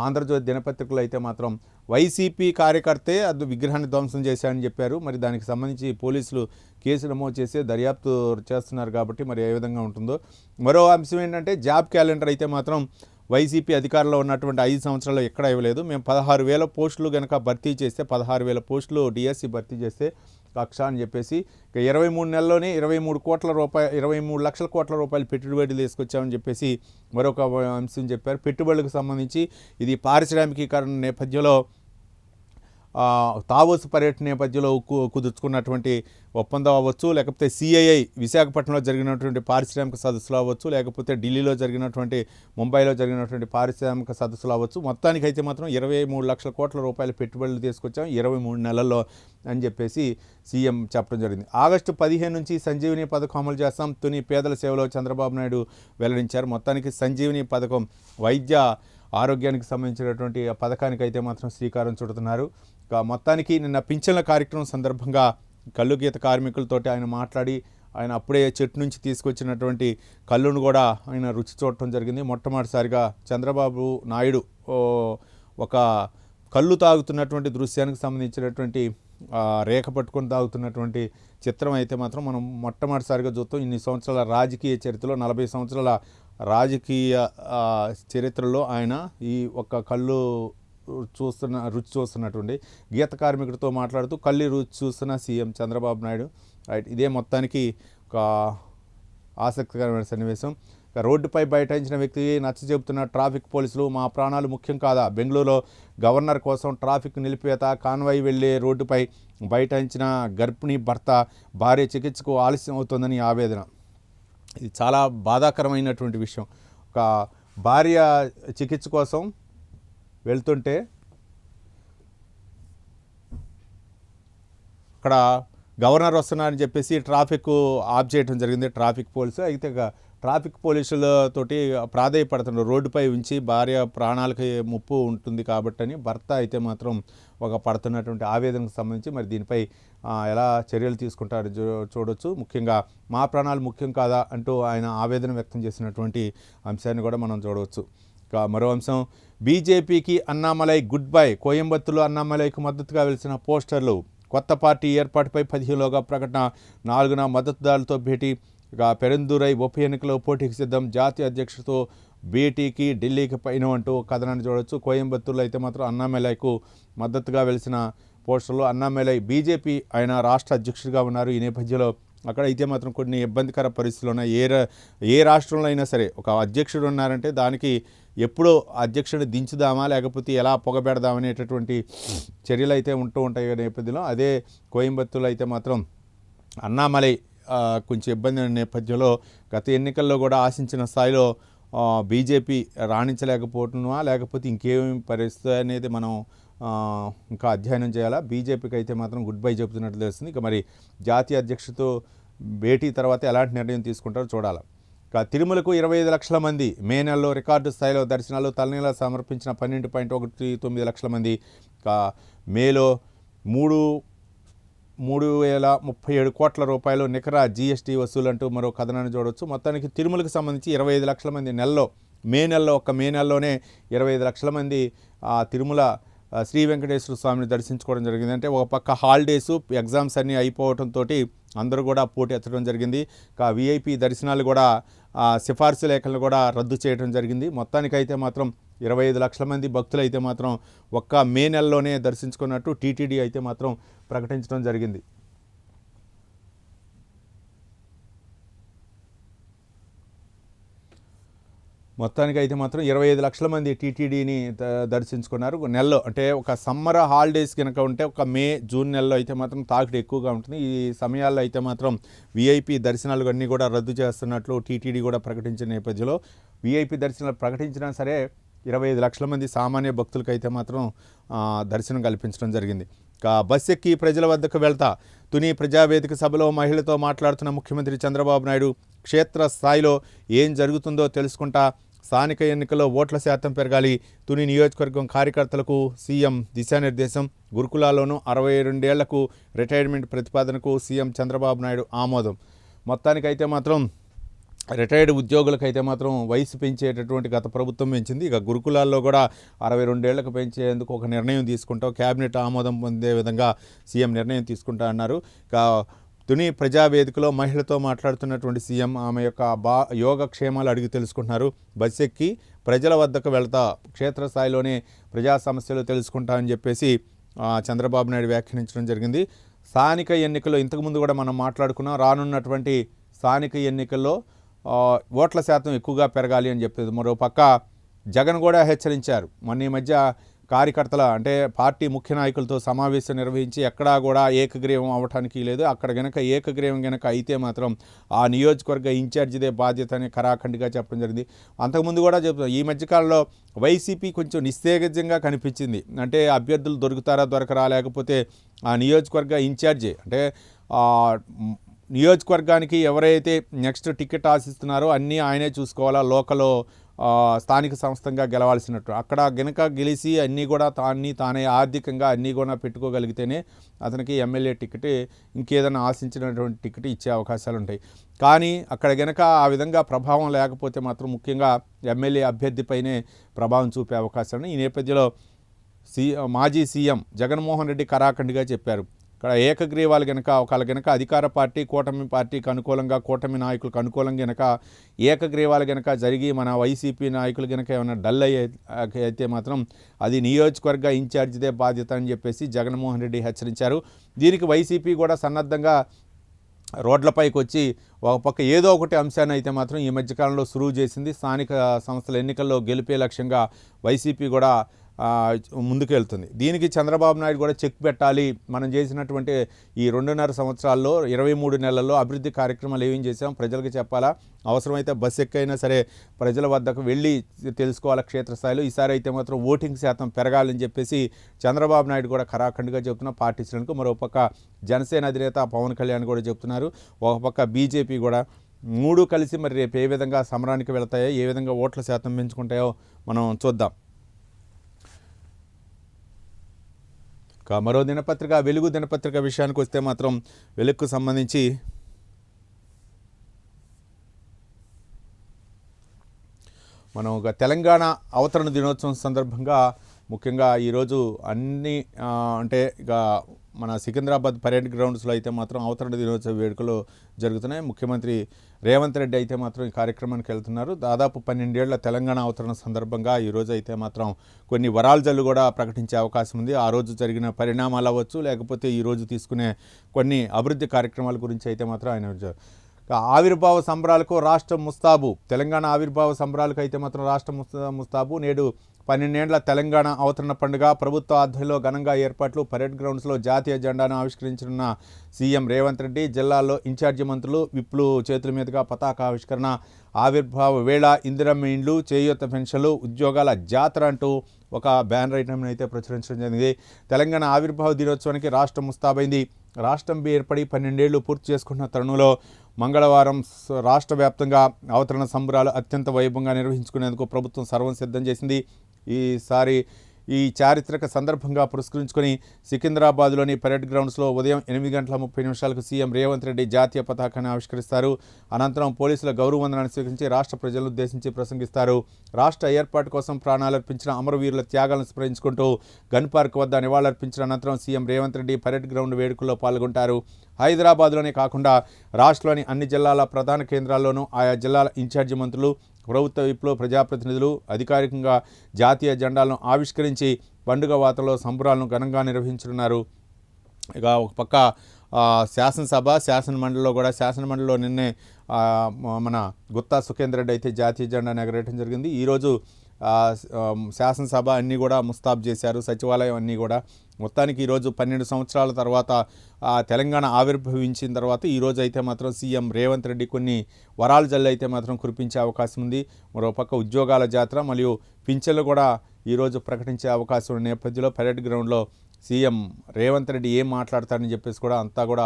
[SPEAKER 1] ఆంధ్రజ్యోతి దినపత్రికలు అయితే మాత్రం వైసీపీ కార్యకర్తే అది విగ్రహాన్ని ధ్వంసం చేశారని చెప్పారు. మరి దానికి సంబంధించి పోలీసులు కేసు నమోదు చేసి దర్యాప్తు చేస్తున్నారు. కాబట్టి మరి ఏ విధంగా ఉంటుందో. మరో అంశం ఏంటంటే జాబ్ క్యాలెండర్ అయితే మాత్రం వైసీపీ అధికారంలో ఉన్నటువంటి 5 సంవత్సరాల్లో ఎక్కడ ఇవ్వలేదు. మేము 16,000 పోస్టులు కనుక భర్తీ చేస్తే 16,000 పోస్టులు డిఎస్సి భర్తీ చేస్తే లక్ష అని చెప్పేసి 23 నెలల్లోనే 23 లక్షల కోట్ల రూపాయలు పెట్టుబడులు తీసుకొచ్చామని చెప్పేసి మరొక అంశం చెప్పారు. పెట్టుబడులకు సంబంధించి ఇది పారిశ్రామికీకరణ నేపథ్యంలో తావోస్ పర్యటన నేపథ్యంలో కుదుర్చుకున్నటువంటి ఒప్పందం అవ్వచ్చు, లేకపోతే సిఐఐ విశాఖపట్నంలో జరిగినటువంటి పారిశ్రామిక సదస్సులు అవ్వచ్చు, లేకపోతే ఢిల్లీలో జరిగినటువంటి ముంబైలో జరిగినటువంటి పారిశ్రామిక సదస్సులు అవ్వచ్చు. మొత్తానికైతే మాత్రం 23 లక్షల కోట్ల రూపాయల పెట్టుబడులు తీసుకొచ్చాం 23 నెలల్లో అని చెప్పేసి సీఎం చెప్పడం జరిగింది. ఆగస్టు 15 నుంచి సంజీవిని పథకం అమలు చేస్తాం, తుని పేదల సేవలో చంద్రబాబు నాయుడు వెల్లడించారు. మొత్తానికి సంజీవిని పథకం వైద్య ఆరోగ్యానికి సంబంధించినటువంటి ఆ పథకానికి అయితే మాత్రం శ్రీకారం చుడుతున్నారు. మొత్తానికి నిన్న పింఛన్ల కార్యక్రమం సందర్భంగా కళ్ళు గీత కార్మికులతోటి ఆయన మాట్లాడి ఆయన అప్పుడే చెట్టు నుంచి తీసుకొచ్చినటువంటి కళ్ళును కూడా ఆయన రుచి చూడటం జరిగింది. మొట్టమొదటిసారిగా చంద్రబాబు నాయుడు ఒక కళ్ళు తాగుతున్నటువంటి దృశ్యానికి సంబంధించినటువంటి రేఖ పట్టుకొని తాగుతున్నటువంటి చిత్రం అయితే మాత్రం మనం మొట్టమొదటిసారిగా చూస్తాం. ఇన్ని సంవత్సరాల రాజకీయ చరిత్రలో 40 సంవత్సరాల రాజకీయ చరిత్రలో ఆయన ఈ ఒక్క కళ్ళు రుచి చూస్తున్నటువంటి గీత కార్మికుడితో మాట్లాడుతూ కళ్ళు రుచి చూస్తున్న సీఎం చంద్రబాబు నాయుడు. రైట్, ఇదే మొత్తానికి ఒక ఆసక్తికరమైన సన్నివేశం. రోడ్డుపై బైఠాయించిన వ్యక్తికి నచ్చ చెబుతున్న ట్రాఫిక్ పోలీసులు, మా ప్రాణాలు ముఖ్యం కాదా? బెంగళూరులో గవర్నర్ కోసం ట్రాఫిక్ నిలిపివేత, కాన్వాయ్ వెళ్లే రోడ్డుపై బైఠాయించిన గర్భిణీ భర్త భార్య చికిత్సకు ఆలస్యం అవుతుందని ఆవేదన. ఇది చాలా బాధాకరమైనటువంటి విషయం. ఒక భార్య చికిత్స కోసం వెళ్తుంటే అక్కడ గవర్నర్ వస్తున్నారని చెప్పేసి ట్రాఫిక్ ఆఫ్ చేయడం జరిగింది ట్రాఫిక్ పోలీసు. అయితే ట్రాఫిక్ పోలీసులతోటి ప్రాధేయపడుతున్నారు, రోడ్డుపై ఉంచి భార్య ప్రాణాలకి ముప్పు ఉంటుంది కాబట్టి అని. భర్త అయితే మాత్రం ఒక పడుతున్నటువంటి ఆవేదనకు సంబంధించి మరి దీనిపై ఎలా చర్యలు తీసుకుంటారో చూడొచ్చు. ముఖ్యంగా మా ప్రాణాలు ముఖ్యం కాదా అంటూ ఆయన ఆవేదన వ్యక్తం చేసినటువంటి అంశాన్ని కూడా మనం చూడవచ్చు. మరో అంశం, బీజేపీకి అన్నామలై గుడ్ బై. కోయంబత్తూరులో అన్నామలైకి మద్దతుగా వెలిసిన పోస్టర్లు. కొత్త పార్టీ ఏర్పాటుపై 15లోగా ప్రకటన. 4న మద్దతుదారులతో భేటీ. పెరందూరై ఉప ఎన్నికలో పోటీకి సిద్ధం. జాతీయ అధ్యక్షుడితో భేటీకి ఢిల్లీకి పైన అంటూ కథనాన్ని చూడవచ్చు. కోయంబత్తూరులో అయితే మాత్రం అన్నామలైకు మద్దతుగా వెలిసిన పోస్టర్లు. అన్నామలై బీజేపీ ఆయన రాష్ట్ర అధ్యక్షుడిగా ఉన్నారు. ఈ నేపథ్యంలో అక్కడ అయితే మాత్రం కొన్ని ఇబ్బందికర పరిస్థితులు ఉన్నాయి. ఏ రాష్ట్రంలో అయినా సరే ఒక అధ్యక్షుడు ఉన్నారంటే దానికి ఎప్పుడో అధ్యక్షుడిని దించుదామా లేకపోతే ఎలా పొగబెడదామనేటటువంటి చర్యలు అయితే ఉంటూ ఉంటాయి నేపథ్యంలో. అదే కోయంబత్తూరులో అయితే మాత్రం అన్నామలై కొంచెం ఇబ్బంది నేపథ్యంలో గత ఎన్నికల్లో కూడా ఆశించిన స్థాయిలో బీజేపీ రాణించలేకపోతున్నామా లేకపోతే ఇంకేమి పరిస్థితి అనేది మనం ఇంకా అధ్యయనం చేయాలా. బీజేపీకి అయితే మాత్రం గుడ్ బై చెబుతున్నట్లు తెలుస్తుంది. ఇక మరి జాతీయ అధ్యక్షుడితో భేటీ తర్వాత ఎలాంటి నిర్ణయం తీసుకుంటారో చూడాలి. ఇక తిరుమలకు 25 లక్షల మంది. మే నెలలో రికార్డు స్థాయిలో దర్శనాలు. తలనీలా సమర్పించిన 12.19 లక్షల మంది. ఇక మేలో 3,037 కోట్ల రూపాయలు నికర జీఎస్టీ వసూలు అంటూ మరో కథనాన్ని చూడవచ్చు. మొత్తానికి తిరుమలకు సంబంధించి 25 లక్షల మంది మే నెలలోనే 25 లక్షల మంది తిరుమల శ్రీ వెంకటేశ్వర స్వామిని దర్శించుకోవడం జరిగింది. అంటే ఒక పక్క హాలిడేసు ఎగ్జామ్స్ అన్నీ అయిపోవడంతో అందరూ కూడా పోటీ ఎత్తడం జరిగింది. విఐపి దర్శనాలు కూడా సిఫార్సు లేఖలను కూడా రద్దు చేయడం జరిగింది. మొత్తానికైతే మాత్రం 25 లక్షల మంది భక్తులు అయితే మాత్రం ఒక్క మే నెలలోనే దర్శించుకున్నట్టు టీటీడీ అయితే మాత్రం ప్రకటించడం జరిగింది. మొత్తానికి అయితే మాత్రం 25 లక్షల మంది టీటీడీని దర్శించుకున్నారు. నెలలో అంటే ఒక సమ్మర్ హాలిడేస్ కనుక ఉంటే ఒక మే జూన్ నెలలో అయితే మాత్రం తాకిడి ఎక్కువగా ఉంటుంది. ఈ సమయాల్లో అయితే మాత్రం విఐపి దర్శనాలు అన్నీ కూడా రద్దు చేస్తున్నట్లు టీటీడీ కూడా ప్రకటించిన నేపథ్యంలో విఐపి దర్శనాలు ప్రకటించినా సరే 25 లక్షల మంది సామాన్య భక్తులకు అయితే మాత్రం దర్శనం కల్పించడం జరిగింది. బస్ ఎక్కి ప్రజల వద్దకు వెళ్తా. తుని ప్రజావేదిక సభలో మహిళతో మాట్లాడుతున్న ముఖ్యమంత్రి చంద్రబాబు నాయుడు క్షేత్ర స్థాయిలో ఏం జరుగుతుందో తెలుసుకుంటా. స్థానిక ఎన్నికల్లో ఓట్ల శాతం పెరగాలి. తుని నియోజకవర్గం కార్యకర్తలకు సీఎం దిశానిర్దేశం. గురుకులాల్లోనూ 62 ఏళ్లకు రిటైర్మెంట్ ప్రతిపాదనకు సీఎం చంద్రబాబు నాయుడు ఆమోదం. మొత్తానికైతే మాత్రం రిటైర్డ్ ఉద్యోగులకైతే మాత్రం వయసు పెంచేటటువంటి గత ప్రభుత్వం పెంచింది. ఇక గురుకులాల్లో కూడా 62 ఏళ్లకు పెంచేందుకు ఒక నిర్ణయం తీసుకుంటాం. కేబినెట్ ఆమోదం పొందే విధంగా సీఎం నిర్ణయం తీసుకుంటా అన్నారు. ఇక తుని ప్రజావేదికలో మహిళతో మాట్లాడుతున్నటువంటి సీఎం ఆమె యొక్క యోగక్షేమాలు అడిగి తెలుసుకుంటున్నారు. బస్ ఎక్కి ప్రజల వద్దకు వెళ్తా, క్షేత్రస్థాయిలోనే ప్రజా సమస్యలు తెలుసుకుంటా అని చెప్పేసి చంద్రబాబు నాయుడు వ్యాఖ్యానించడం జరిగింది. స్థానిక ఎన్నికల్లో ఇంతకుముందు కూడా మనం మాట్లాడుకున్నాం. రానున్నటువంటి స్థానిక ఎన్నికల్లో ఓట్ల శాతం ఎక్కువగా పెరగాలి అని చెప్పేది. మరో పక్క జగన్ కూడా హెచ్చరించారు. మొన్న ఈ మధ్య కార్యకర్తల అంటే పార్టీ ముఖ్య నాయకులతో సమావేశం నిర్వహించి ఎక్కడా కూడా ఏకగ్రీవం అవ్వటానికి లేదు. అక్కడ గనక ఏకగ్రీవం గనక అయితే మాత్రం ఆ నియోజకవర్గ ఇన్ఛార్జిదే బాధ్యత అని ఖరాఖండిగా చెప్పడం జరిగింది. అంతకుముందు కూడా చెప్తాం, ఈ మధ్యకాలంలో వైసీపీ కొంచెం నిస్తేజంగా కనిపించింది. అంటే అభ్యర్థులు దొరుకుతారా దొరకరా, లేకపోతే ఆ నియోజకవర్గ ఇన్ఛార్జి అంటే నియోజకవర్గానికి ఎవరైతే నెక్స్ట్ టికెట్ ఆశిస్తున్నారో అన్నీ ఆయనే చూసుకోవాలా, లోకల్లో స్థానిక సంస్థంగా గెలవాల్సినట్టు. అక్కడ గనక గెలిచి అన్నీ కూడా తానే ఆర్థికంగా అన్నీ కూడా పెట్టుకోగలిగితేనే అతనికి ఎమ్మెల్యే టికెట్, ఇంకేదైనా ఆశించినటువంటి టికెట్ ఇచ్చే అవకాశాలు ఉంటాయి. కానీ అక్కడ గనక ఆ విధంగా ప్రభావం లేకపోతే మాత్రం ముఖ్యంగా ఎమ్మెల్యే అభ్యర్థిపైనే ప్రభావం చూపే అవకాశాలు. ఈ నేపథ్యంలో మాజీ సీఎం జగన్మోహన్ రెడ్డి ఖరాఖండిగా చెప్పారు, ఇక్కడ ఏకగ్రీవాలు గనక ఒకవేళ గనక అధికార పార్టీ కూటమి పార్టీకి అనుకూలంగా, కూటమి నాయకులకు అనుకూలంగా గనక ఏకగ్రీవాలు గనక జరిగి మన వైసీపీ నాయకులు గనక ఏమైనా డల్ అయితే మాత్రం అది నియోజకవర్గ ఇన్ఛార్జిదే బాధ్యత అని చెప్పేసి జగన్మోహన్ రెడ్డి హెచ్చరించారు. దీనికి వైసీపీ కూడా సన్నద్ధంగా రోడ్లపైకి వచ్చి ఒక పక్క ఏదో ఒకటి అంశాన్ని అయితే మాత్రం ఈ మధ్యకాలంలో సురువు చేసింది. స్థానిక సంస్థల ఎన్నికల్లో గెలిపే లక్ష్యంగా వైసీపీ కూడా ముందుకెళ్తుంది. దీనికి చంద్రబాబు నాయుడు కూడా చెక్ పెట్టాలి. మనం చేసినటువంటి ఈ 2.5 సంవత్సరాల్లో 23 నెలల్లో అభివృద్ధి కార్యక్రమాలు ఏమేం చేసాం ప్రజలకు చెప్పాలా, అవసరమైతే బస్ ఎక్కైనా సరే ప్రజల వద్దకు వెళ్ళి తెలుసుకోవాలా క్షేత్రస్థాయిలో. ఈసారి అయితే మాత్రం ఓటింగ్ శాతం పెరగాలని చెప్పేసి చంద్రబాబు నాయుడు కూడా ఖరాఖండిగా చెబుతున్న పార్టీ శ్రేణులకు. మరోపక్క జనసేన అధినేత పవన్ కళ్యాణ్ కూడా చెబుతున్నారు. ఒక పక్క బీజేపీ కూడా. మూడు కలిసి మరి రేపు ఏ విధంగా సమరానికి వెళతాయో, ఏ విధంగా ఓట్ల శాతం పెంచుకుంటాయో మనం చూద్దాం. మరో దినపత్రిక వెలుగు దినపత్రిక విషయానికి వస్తే మాత్రం వెలుగుకు సంబంధించి మనం ఒక తెలంగాణ అవతరణ దినోత్సవం సందర్భంగా ముఖ్యంగా ఈరోజు అన్ని అంటే ఇక మన సికింద్రాబాద్ పరేడ్ గ్రౌండ్స్లో అయితే మాత్రం అవతరణ దినోత్సవ వేడుకలు జరుగుతున్నాయి. ముఖ్యమంత్రి రేవంత్ రెడ్డి అయితే మాత్రం ఈ కార్యక్రమానికి వెళ్తున్నారు. దాదాపు 12 ఏళ్ల తెలంగాణ అవతరణ సందర్భంగా ఈరోజు అయితే మాత్రం కొన్ని వరాల్జల్లు కూడా ప్రకటించే అవకాశం ఉంది. ఆ రోజు జరిగిన పరిణామాలు అవ్వచ్చు, లేకపోతే ఈరోజు తీసుకునే కొన్ని అభివృద్ధి కార్యక్రమాల గురించి అయితే మాత్రం ఆయన ఆవిర్భావ సంబరాలకు రాష్ట్రం ముస్తాబు. తెలంగాణ ఆవిర్భావ సంబరాలకు అయితే మాత్రం రాష్ట్రం ముస్తాబు. నేడు 12 ఏళ్ల తెలంగాణ అవతరణ పండుగ ప్రభుత్వ ఆధ్వర్యంలో ఘనంగా ఏర్పాట్లు. పరేడ్ గ్రౌండ్స్లో జాతీయ జెండాను ఆవిష్కరించిన సీఎం రేవంత్ రెడ్డి. జిల్లాల్లో ఇన్ఛార్జి మంత్రులు విప్లు చేతుల మీదుగా పతాకావిష్కరణ. ఆవిర్భావ వేళ ఇందిరమ్మ ఇండ్లు, చేయూత పెన్షన్లు, ఉద్యోగాల జాతర అంటూ ఒక బ్యానర్ ఐటమ్ని అయితే ప్రచురించడం జరిగింది. తెలంగాణ ఆవిర్భావ దినోత్సవానికి రాష్ట్రం ముస్తాబైంది. రాష్ట్రం ఏర్పడి 12 ఏళ్లు పూర్తి చేసుకుంటున్న తరుణంలో మంగళవారం రాష్ట్ర వ్యాప్తంగా అవతరణ సంబరాలు అత్యంత వైభవంగా నిర్వహించుకునేందుకు ప్రభుత్వం సర్వం సిద్ధం చేసింది. ఈసారి ఈ చారిత్రక సందర్భంగా పురస్కరించుకొని సికింద్రాబాద్లోని పరేడ్ గ్రౌండ్స్లో ఉదయం 8:30 సీఎం రేవంత్ రెడ్డి జాతీయ పతాకాన్ని ఆవిష్కరిస్తారు. అనంతరం పోలీసుల గౌరవ వందనాన్ని స్వీకరించి రాష్ట్ర ప్రజలను ఉద్దేశించి ప్రసంగిస్తారు. రాష్ట్ర ఏర్పాటు కోసం ప్రాణాలర్పించిన అమరవీరుల త్యాగాలను స్మరించుకుంటూ గన్ పార్క్ వద్ద నివాళులర్పించిన అనంతరం CM Revanth Reddy parade ground వేడుకల్లో పాల్గొంటారు. హైదరాబాద్లోనే కాకుండా రాష్ట్రంలోని అన్ని జిల్లాల ప్రధాన కేంద్రాల్లోనూ ఆయా జిల్లాల ఇన్ఛార్జి మంత్రులు, ప్రభుత్వ విప్లో ప్రజాప్రతినిధులు అధికారికంగా జాతీయ జెండాలను ఆవిష్కరించి పండుగ వాతావరణంలో సంబరాలను ఘనంగా నిర్వహించనున్నారు. ఇక ఒక పక్క శాసనమండలిలో కూడా శాసనమండలిలో నిన్నే మన గుత్తా సుఖేందర్ రెడ్డి అయితే జాతీయ జెండాను ఎగరేయడం జరిగింది. ఈరోజు శాసనసభ అన్నీ కూడా ముస్తాబు చేశారు, సచివాలయం అన్నీ కూడా. మొత్తానికి ఈరోజు 12 సంవత్సరాల తర్వాత తెలంగాణ ఆవిర్భవించిన తర్వాత ఈరోజు అయితే మాత్రం సీఎం రేవంత్ రెడ్డి కొన్ని వరాలు జల్లు అయితే మాత్రం కురిపించే అవకాశం ఉంది. మరోపక్క ఉద్యోగాల జాతర మరియు పింఛన్లు కూడా ఈరోజు ప్రకటించే అవకాశం ఉన్న నేపథ్యంలో పరేడ్ గ్రౌండ్లో సీఎం రేవంత్ రెడ్డి ఏం మాట్లాడతారని చెప్పేసి కూడా అంతా కూడా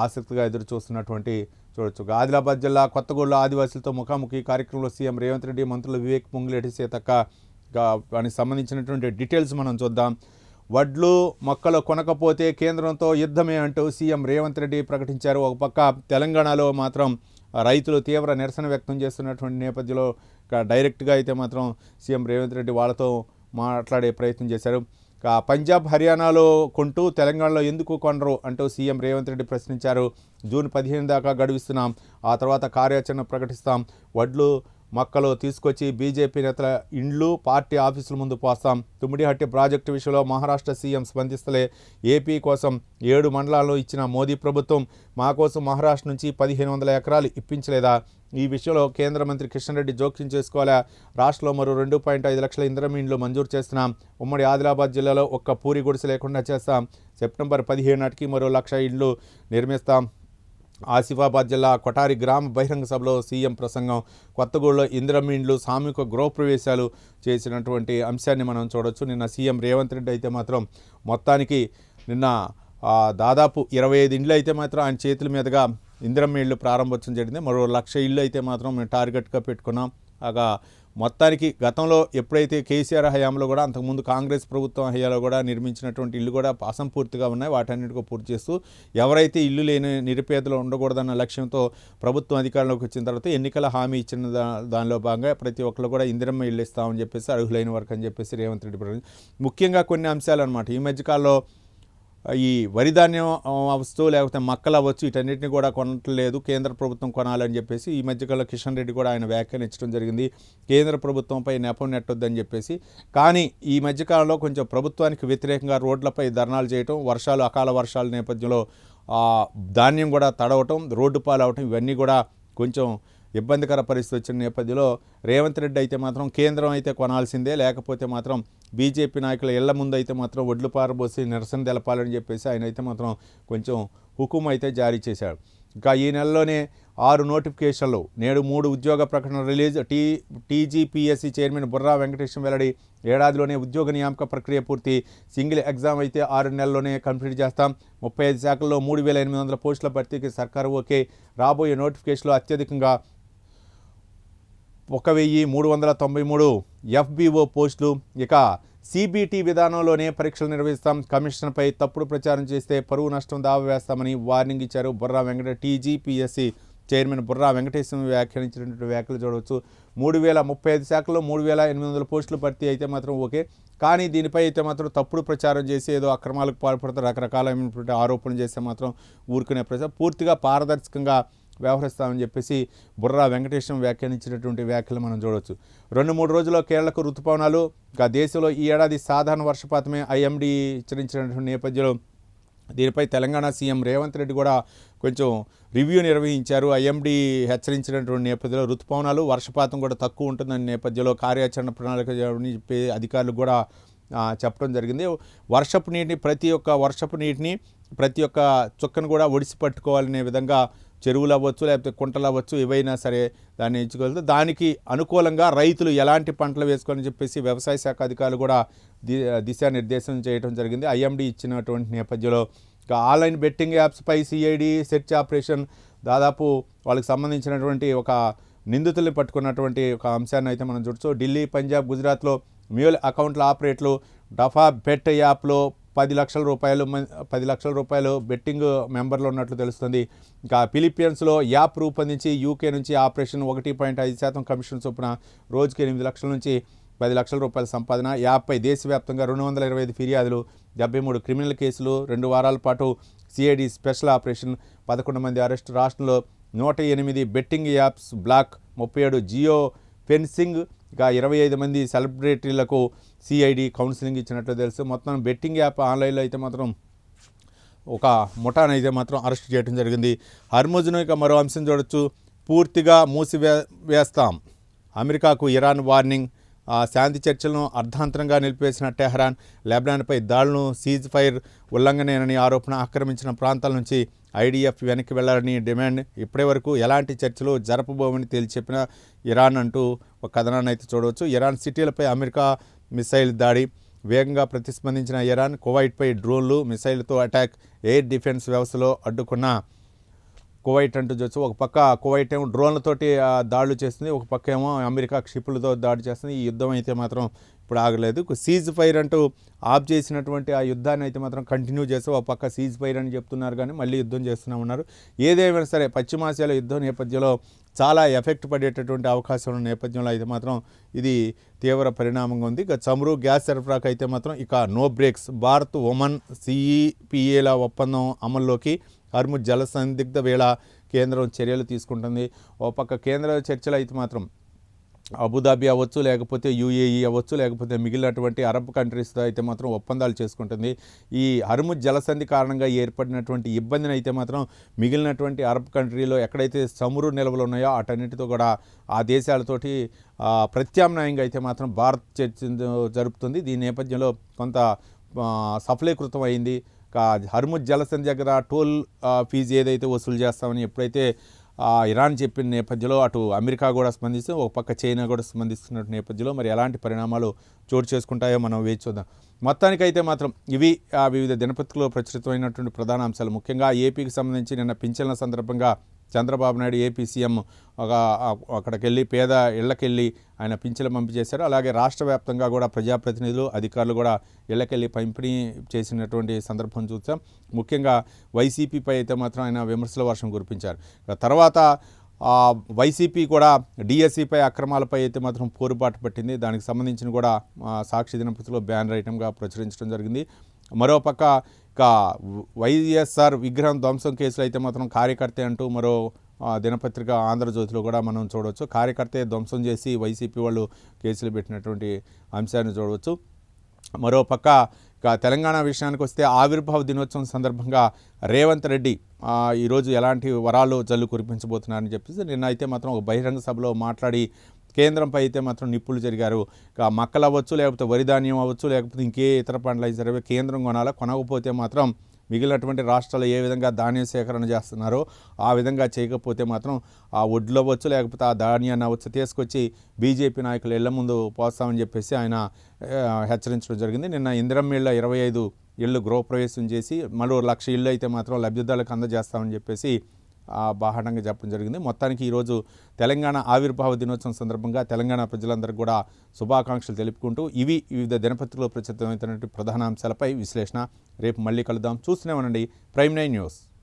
[SPEAKER 1] ఆసక్తిగా ఎదురు చూస్తున్నటువంటి చూడొచ్చు. ఆదిలాబాద్ జిల్లా కొత్తగూడలో ఆదివాసులతో ముఖాముఖి కార్యక్రమంలో సీఎం రేవంత్ రెడ్డి, మంత్రులు వివేక్, పొంగులేటి సీతక్క దానికి సంబంధించినటువంటి డీటెయిల్స్ మనం చూద్దాం. వడ్లు మొక్కలు కొనకపోతే కేంద్రంతో యుద్ధమే అంటూ సీఎం రేవంత్ రెడ్డి ప్రకటించారు. ఒక పక్క తెలంగాణలో మాత్రం రైతులు తీవ్ర నిరసన వ్యక్తం చేస్తున్నటువంటి నేపథ్యంలో డైరెక్ట్గా అయితే మాత్రం సీఎం రేవంత్ రెడ్డి వాళ్ళతో మాట్లాడే ప్రయత్నం చేశారు. పంజాబ్, హర్యానాలో కొంటూ తెలంగాణలో ఎందుకు కొనరు అంటూ సీఎం రేవంత్ రెడ్డి ప్రశ్నించారు. జూన్ 15 దాకా గడువిస్తున్నాం, ఆ తర్వాత కార్యాచరణ ప్రకటిస్తాం. వడ్లు మొక్కలు తీసుకొచ్చి బీజేపీ నేతల ఇండ్లు పార్టీ ఆఫీసుల ముందు పోస్తాం. తుమ్మిడిహట్టి ప్రాజెక్టు విషయంలో మహారాష్ట్ర సీఎం స్పందిస్తలే. ఏపీ కోసం 7 మండలాల్లో ఇచ్చిన మోదీ ప్రభుత్వం మా కోసం మహారాష్ట్ర నుంచి 1500 ఎకరాలు ఇప్పించలేదా? ఈ విషయంలో కేంద్ర మంత్రి కిషన్ రెడ్డి జోక్యం చేసుకోవాలా? రాష్ట్రంలో మరో 2.5 లక్షల ఇందిరమ్మ ఇండ్లు మంజూరు చేస్తున్నాం. ఉమ్మడి ఆదిలాబాద్ జిల్లాలో ఒక్క పూరి గుడిసె లేకుండా చేస్తాం. సెప్టెంబర్ 15 నాటికి మరో 1,00,000 ఇండ్లు నిర్మిస్తాం. ఆసిఫాబాద్ జిల్లా కొటారి గ్రామ బహిరంగ సభలో సీఎం ప్రసంగం. కొత్తగూడలో ఇందిరమ్మ ఇండ్లు సామూహిక గృహప్రవేశాలు చేసినటువంటి అంశాన్ని మనం చూడొచ్చు. నిన్న సీఎం రేవంత్ రెడ్డి అయితే మాత్రం మొత్తానికి నిన్న దాదాపు 25 ఇండ్లు అయితే మాత్రం ఆయన చేతుల మీదుగా ఇందిరమ్మ ఇళ్ళు ప్రారంభోత్సవం జరిగింది. మరో 1,00,000 ఇళ్ళు అయితే మాత్రం మేము టార్గెట్గా పెట్టుకున్నాం. మొత్తానికి గతంలో ఎప్పుడైతే కేసీఆర్ హయాంలో కూడా అంతకుముందు కాంగ్రెస్ ప్రభుత్వం హయాంలో కూడా నిర్మించినటువంటి ఇల్లు కూడా అసంపూర్తిగా ఉన్నాయి. వాటన్నిటికీ పూర్తి చేస్తూ ఎవరైతే ఇల్లు లేని నిరుపేదలు ఉండకూడదన్న లక్ష్యంతో ప్రభుత్వం అధికారంలోకి వచ్చిన తర్వాత ఎన్నికల హామీ ఇచ్చిన దానిలో భాగంగా ప్రతి ఒక్కరు కూడా ఇందిరమ్మ ఇల్లు ఇస్తామని చెప్పేసి అర్హులైన వరకు అని చెప్పేసి రేవంత్ రెడ్డి ముఖ్యంగా కొన్ని అంశాలు అనమాట. ఈ మధ్యకాలంలో ఈ వరి ధాన్యం అవ్వచ్చు లేకపోతే మక్కలు అవ్వచ్చు వీటన్నిటిని కూడా కొనట్లేదు, కేంద్ర ప్రభుత్వం కొనాలని చెప్పేసి ఈ మధ్యకాలంలో కిషన్ రెడ్డి కూడా ఆయన వ్యాఖ్యానించడం జరిగింది. కేంద్ర ప్రభుత్వంపై నెపం నెట్టొద్దని చెప్పేసి. కానీ ఈ మధ్యకాలంలో కొంచెం ప్రభుత్వానికి వ్యతిరేకంగా రోడ్లపై ధర్నాలు చేయటం, అకాల వర్షాల నేపథ్యంలో ధాన్యం కూడా తడవటం, రోడ్డు పాలవటం ఇవన్నీ కూడా కొంచెం ఇబ్బందికర పరిస్థితి వచ్చిన నేపథ్యంలో రేవంత్ రెడ్డి అయితే మాత్రం కేంద్రం అయితే కొనాల్సిందే, లేకపోతే మాత్రం బీజేపీ నాయకుల ఇళ్ల ముందు అయితే మాత్రం ఒడ్లు పారబోసి నిరసన తెలపాలని చెప్పేసి ఆయన అయితే మాత్రం కొంచెం హుకుం అయితే జారీ చేశాడు. ఇంకా ఈ నెలలోనే 6 నోటిఫికేషన్లు, నేడు 3 ఉద్యోగ ప్రకటన release. TGPSC chairman Burra Venkatesham వెల్లడి. ఏడాదిలోనే ఉద్యోగ నియామక ప్రక్రియ పూర్తి. సింగిల్ ఎగ్జామ్ అయితే 6 నెలల్లోనే కంప్లీట్ చేస్తాం. 35 శాఖల్లో 3,800 పోస్టుల భర్తీకి సర్కారు ఓకే. రాబోయే నోటిఫికేషన్లో అత్యధికంగా 1,393 FBO పోస్టులు. ఇక CBT విధానంలోనే పరీక్షలు నిర్వహిస్తాం. కమిషన్పై తప్పుడు ప్రచారం చేస్తే పరువు నష్టం దావా వేస్తామని వార్నింగ్ ఇచ్చారు బుర్రా టీజీపీఎస్సీ చైర్మన్ బుర్రా వెంకటేశ్వర వ్యాఖ్యానించినటువంటి వ్యాఖ్యలు చూడవచ్చు. 3,035 శాఖల్లో 3,800 పోస్టులు భర్తీ అయితే మాత్రం ఓకే. కానీ దీనిపై అయితే మాత్రం తప్పుడు ప్రచారం చేసి ఏదో అక్రమాలకు పాల్పడుతూ రకరకాలైనటువంటి ఆరోపణలు చేస్తే మాత్రం ఊరుకునే ప్రచారం పూర్తిగా పారదర్శకంగా వ్యవహరిస్తామని చెప్పేసి బుర్రా వెంకటేశం వ్యాఖ్యానించినటువంటి వ్యాఖ్యలు మనం చూడవచ్చు. 2-3 రోజుల్లో కేరళకు ఋతుపవనాలు. ఇంకా దేశంలో ఈ ఏడాది సాధారణ వర్షపాతమే IMD హెచ్చరించినటువంటి నేపథ్యంలో దీనిపై తెలంగాణ సీఎం రేవంత్ రెడ్డి కూడా కొంచెం రివ్యూ నిర్వహించారు. IMD హెచ్చరించినటువంటి నేపథ్యంలో ఋతుపవనాలు వర్షపాతం కూడా తక్కువ ఉంటుందనే నేపథ్యంలో కార్యాచరణ ప్రణాళిక చెప్పి అధికారులు కూడా చెప్పడం జరిగింది. వర్షపు నీటిని ప్రతి ఒక్క చుక్కను కూడా ఒడిసి పట్టుకోవాలనే విధంగా చెరువులు అవ్వచ్చు లేకపోతే కుంటలు అవ్వచ్చు ఏవైనా సరే దాన్ని ఎంచుకోవాలి. దానికి అనుకూలంగా రైతులు ఎలాంటి పంటలు వేసుకోవాలని చెప్పేసి వ్యవసాయ శాఖ అధికారులు కూడా దిశానిర్దేశం చేయడం జరిగింది. IMD ఇచ్చినటువంటి నేపథ్యంలో ఆన్లైన్ బెట్టింగ్ యాప్స్పై CID సెర్చ్ ఆపరేషన్ దాదాపు వాళ్ళకి సంబంధించినటువంటి ఒక నిందితుల్ని పట్టుకున్నటువంటి ఒక అంశాన్ని అయితే మనం చూడవచ్చు. ఢిల్లీ, పంజాబ్, గుజరాత్లో మ్యూల్ అకౌంట్ల ఆపరేట్లు. డఫా బెట్ యాప్లో 10 లక్షల రూపాయలు బెట్టింగ్ మెంబర్లు ఉన్నట్లు తెలుస్తుంది. ఇంకా ఫిలిప్పీన్స్లో యాప్ రూపొందించి UK నుంచి ఆపరేషన్. 1.5% కమిషన్ చొప్పున రోజుకి 8 లక్షల నుంచి 10 లక్షల రూపాయల సంపాదన. యాప్పై దేశవ్యాప్తంగా 225 ఫిర్యాదులు, 73 క్రిమినల్ కేసులు. 2 వారాల పాటు CID స్పెషల్ ఆపరేషన్. 11 మంది అరెస్టు. రాష్ట్రంలో 108 betting apps block. 37 geo fencing. ఇక 25 మంది సెలబ్రిటీలకు CID కౌన్సిలింగ్ ఇచ్చినట్లు తెలుసు. మొత్తం బెట్టింగ్ యాప్ ఆన్లైన్లో అయితే మాత్రం ఒక ముఠాను అయితే మాత్రం అరెస్ట్ చేయడం జరిగింది. హర్ముజ్ను ఇక మరో అంశం చూడొచ్చు. పూర్తిగా మూసివేస్తాం. అమెరికాకు ఇరాన్ వార్నింగ్. శాంతి చర్చలను అర్ధాంతరంగా నిలిపివేసిన టెహ్రాన్. లెబనాన్పై దాడులను సీజ్ ఫైర్ ఉల్లంఘనేనని ఆరోపణ. ఆక్రమించిన ప్రాంతాల నుంచి IDF వెనక్కి వెళ్లాలని డిమాండ్. ఇప్పటి వరకు ఎలాంటి చర్చలు జరపబోమని తేల్చెప్పిన ఇరాన్ అంటూ ఒక కథనాన్ని అయితే చూడవచ్చు. ఇరాన్ సిటీలపై అమెరికా మిసైల్ దాడి. వేగంగా ప్రతిస్పందించిన ఇరాన్. కువైట్పై డ్రోన్లు, మిసైల్తో అటాక్. ఎయిర్ డిఫెన్స్ వ్యవస్థలో అడ్డుకున్న కువైట్ అంటూ చూడవచ్చు. ఒక పక్క కువైట్ ఏమో డ్రోన్లతోటి దాడులు చేస్తుంది, ఒక పక్క ఏమో అమెరికా క్షిపులతో దాడి చేస్తుంది. ఈ యుద్ధం అయితే మాత్రం ఇప్పుడు ఆగలేదు. సీజ్ ఫైర్ అంటూ ఆఫ్ చేసినటువంటి ఆ యుద్ధాన్ని అయితే మాత్రం కంటిన్యూ చేస్తూ ఒక పక్క సీజ్ ఫైర్ అని చెప్తున్నారు కానీ మళ్ళీ యుద్ధం చేస్తూనే ఉన్నారు. ఏదేమైనా సరే పశ్చిమాసియాలో యుద్ధం నేపథ్యంలో చాలా ఎఫెక్ట్ పడేటటువంటి అవకాశం ఉన్న నేపథ్యంలో అయితే మాత్రం ఇది తీవ్ర పరిణామంగా ఉంది. ఇక చమురు, గ్యాస్ సరఫరాకు అయితే మాత్రం ఇక నో బ్రేక్స్. భారత్, ఒమన్ CEPAల ఒప్పందం అమల్లోకి. హర్ముజ్ జల సందిగ్ధ వేళ కేంద్రం చర్యలు తీసుకుంటుంది. ఓ పక్క కేంద్ర చర్చలు అయితే మాత్రం అబుదాబి అవ్వచ్చు, లేకపోతే యూఏఈ అవ్వచ్చు, లేకపోతే మిగిలినటువంటి అరబ్ కంట్రీస్తో అయితే మాత్రం ఒప్పందాలు చేసుకుంటుంది. ఈ హర్ముజ్ జలసంధి కారణంగా ఏర్పడినటువంటి ఇబ్బందిని అయితే మాత్రం మిగిలినటువంటి అరబ్ కంట్రీలో ఎక్కడైతే చమురు నిల్వలు ఉన్నాయో అటన్నిటితో కూడా ఆ దేశాలతోటి ప్రత్యామ్నాయంగా అయితే మాత్రం భారత్ చర్చ జరుపుతుంది. దీని నేపథ్యంలో కొంత సఫలీకృతం అయింది. హర్ముజ్ జలసంధి దగ్గర టోల్ ఫీజు ఏదైతే వసూలు చేస్తామని ఎప్పుడైతే ఇరాన్ చెప్పిన నేపథ్యంలో అటు అమెరికా కూడా స్పందిస్తే ఒక పక్క చైనా కూడా స్పందిస్తున్న నేపథ్యంలో మరి ఎలాంటి పరిణామాలు చోటు చేసుకుంటాయో మనం వేచి చూద్దాం. మొత్తానికైతే మాత్రం ఇవి వివిధ దినపత్రికలో ప్రచురితమైనటువంటి ప్రధాన అంశాలు. ముఖ్యంగా ఏపీకి సంబంధించి నిన్న పింఛన్ల సందర్భంగా చంద్రబాబు నాయుడు ఏపీ సీఎం అక్కడికి వెళ్ళి పేద ఇళ్లకెళ్ళి ఆయన పింఛన్లు పంపించేశారు. అలాగే రాష్ట్ర వ్యాప్తంగా కూడా ప్రజాప్రతినిధులు అధికారులు కూడా ఇళ్లకెళ్ళి పంపిణీ చేసినటువంటి సందర్భం చూసాం. ముఖ్యంగా వైసీపీపై అయితే మాత్రం ఆయన విమర్శల వర్షం కురిపించారు. తర్వాత వైసీపీ కూడా డిఎస్సిపై అక్రమాలపై అయితే మాత్రం పోరుబాటు పట్టింది. దానికి సంబంధించిన కూడా సాక్షి దినపత్రికలో బ్యానర్ ఐటమ్గా ప్రచురించడం జరిగింది. మరోపక్క వైఎస్ఆర్ విగ్రహం ధ్వంసం కేసులో అయితే మాత్రం కార్యకర్త అంటూ మరో దినపత్రిక ఆంధ్రజ్యోతిలో కూడా మనం చూడవచ్చు. కార్యకర్తే ధ్వంసం చేసి వైసీపీ వాళ్ళు కేసులు పెట్టినటువంటి అంశాన్ని చూడవచ్చు. మరోపక్క తెలంగాణ విషయానికి వస్తే ఆవిర్భావ దినోత్సవం సందర్భంగా రేవంత్ రెడ్డి ఈరోజు ఎలాంటి వరాలు జల్లు కురిపించబోతున్నారని చెప్పేసి నిన్న అయితే మాత్రం ఒక బహిరంగ సభలో మాట్లాడి కేంద్రంపై అయితే మాత్రం నిప్పులు జరిగారు. మక్కలు అవ్వచ్చు, లేకపోతే వరి ధాన్యం అవ్వచ్చు, లేకపోతే ఇంకే ఇతర పంటలు అయితే సరే కేంద్రం కొనాలా, కొనకపోతే మాత్రం మిగిలినటువంటి రాష్ట్రాలు ఏ విధంగా ధాన్యం సేకరణ చేస్తున్నారో ఆ విధంగా చేయకపోతే మాత్రం ఆ వడ్లు అవ్వచ్చు, లేకపోతే ఆ ధాన్యాన్ని అవ్వచ్చు తీసుకొచ్చి బీజేపీ నాయకులు ఇళ్ల ముందు పోస్తామని చెప్పేసి ఆయన హెచ్చరించడం జరిగింది. నిన్న ఇందిరమ్మ ఇళ్ల 25 ఇళ్ళు గృహప్రవేశం చేసి మరో 1,00,000 ఇళ్ళు అయితే మాత్రం లబ్ధిదారులకు అందజేస్తామని చెప్పేసి బాహాటంగా చెప్పడం జరిగింది. మొత్తానికి ఈరోజు తెలంగాణ ఆవిర్భావ దినోత్సవం సందర్భంగా తెలంగాణ ప్రజలందరికీ కూడా శుభాకాంక్షలు తెలుపుకుంటూ ఇవి వివిధ దినపత్రికలో ప్రచురితమైనటువంటి ప్రధాన అంశాలపై విశ్లేషణ. రేపు మళ్ళీ కలుద్దాం. చూస్తూనే ఉండండి ప్రైమ్ 9 న్యూస్.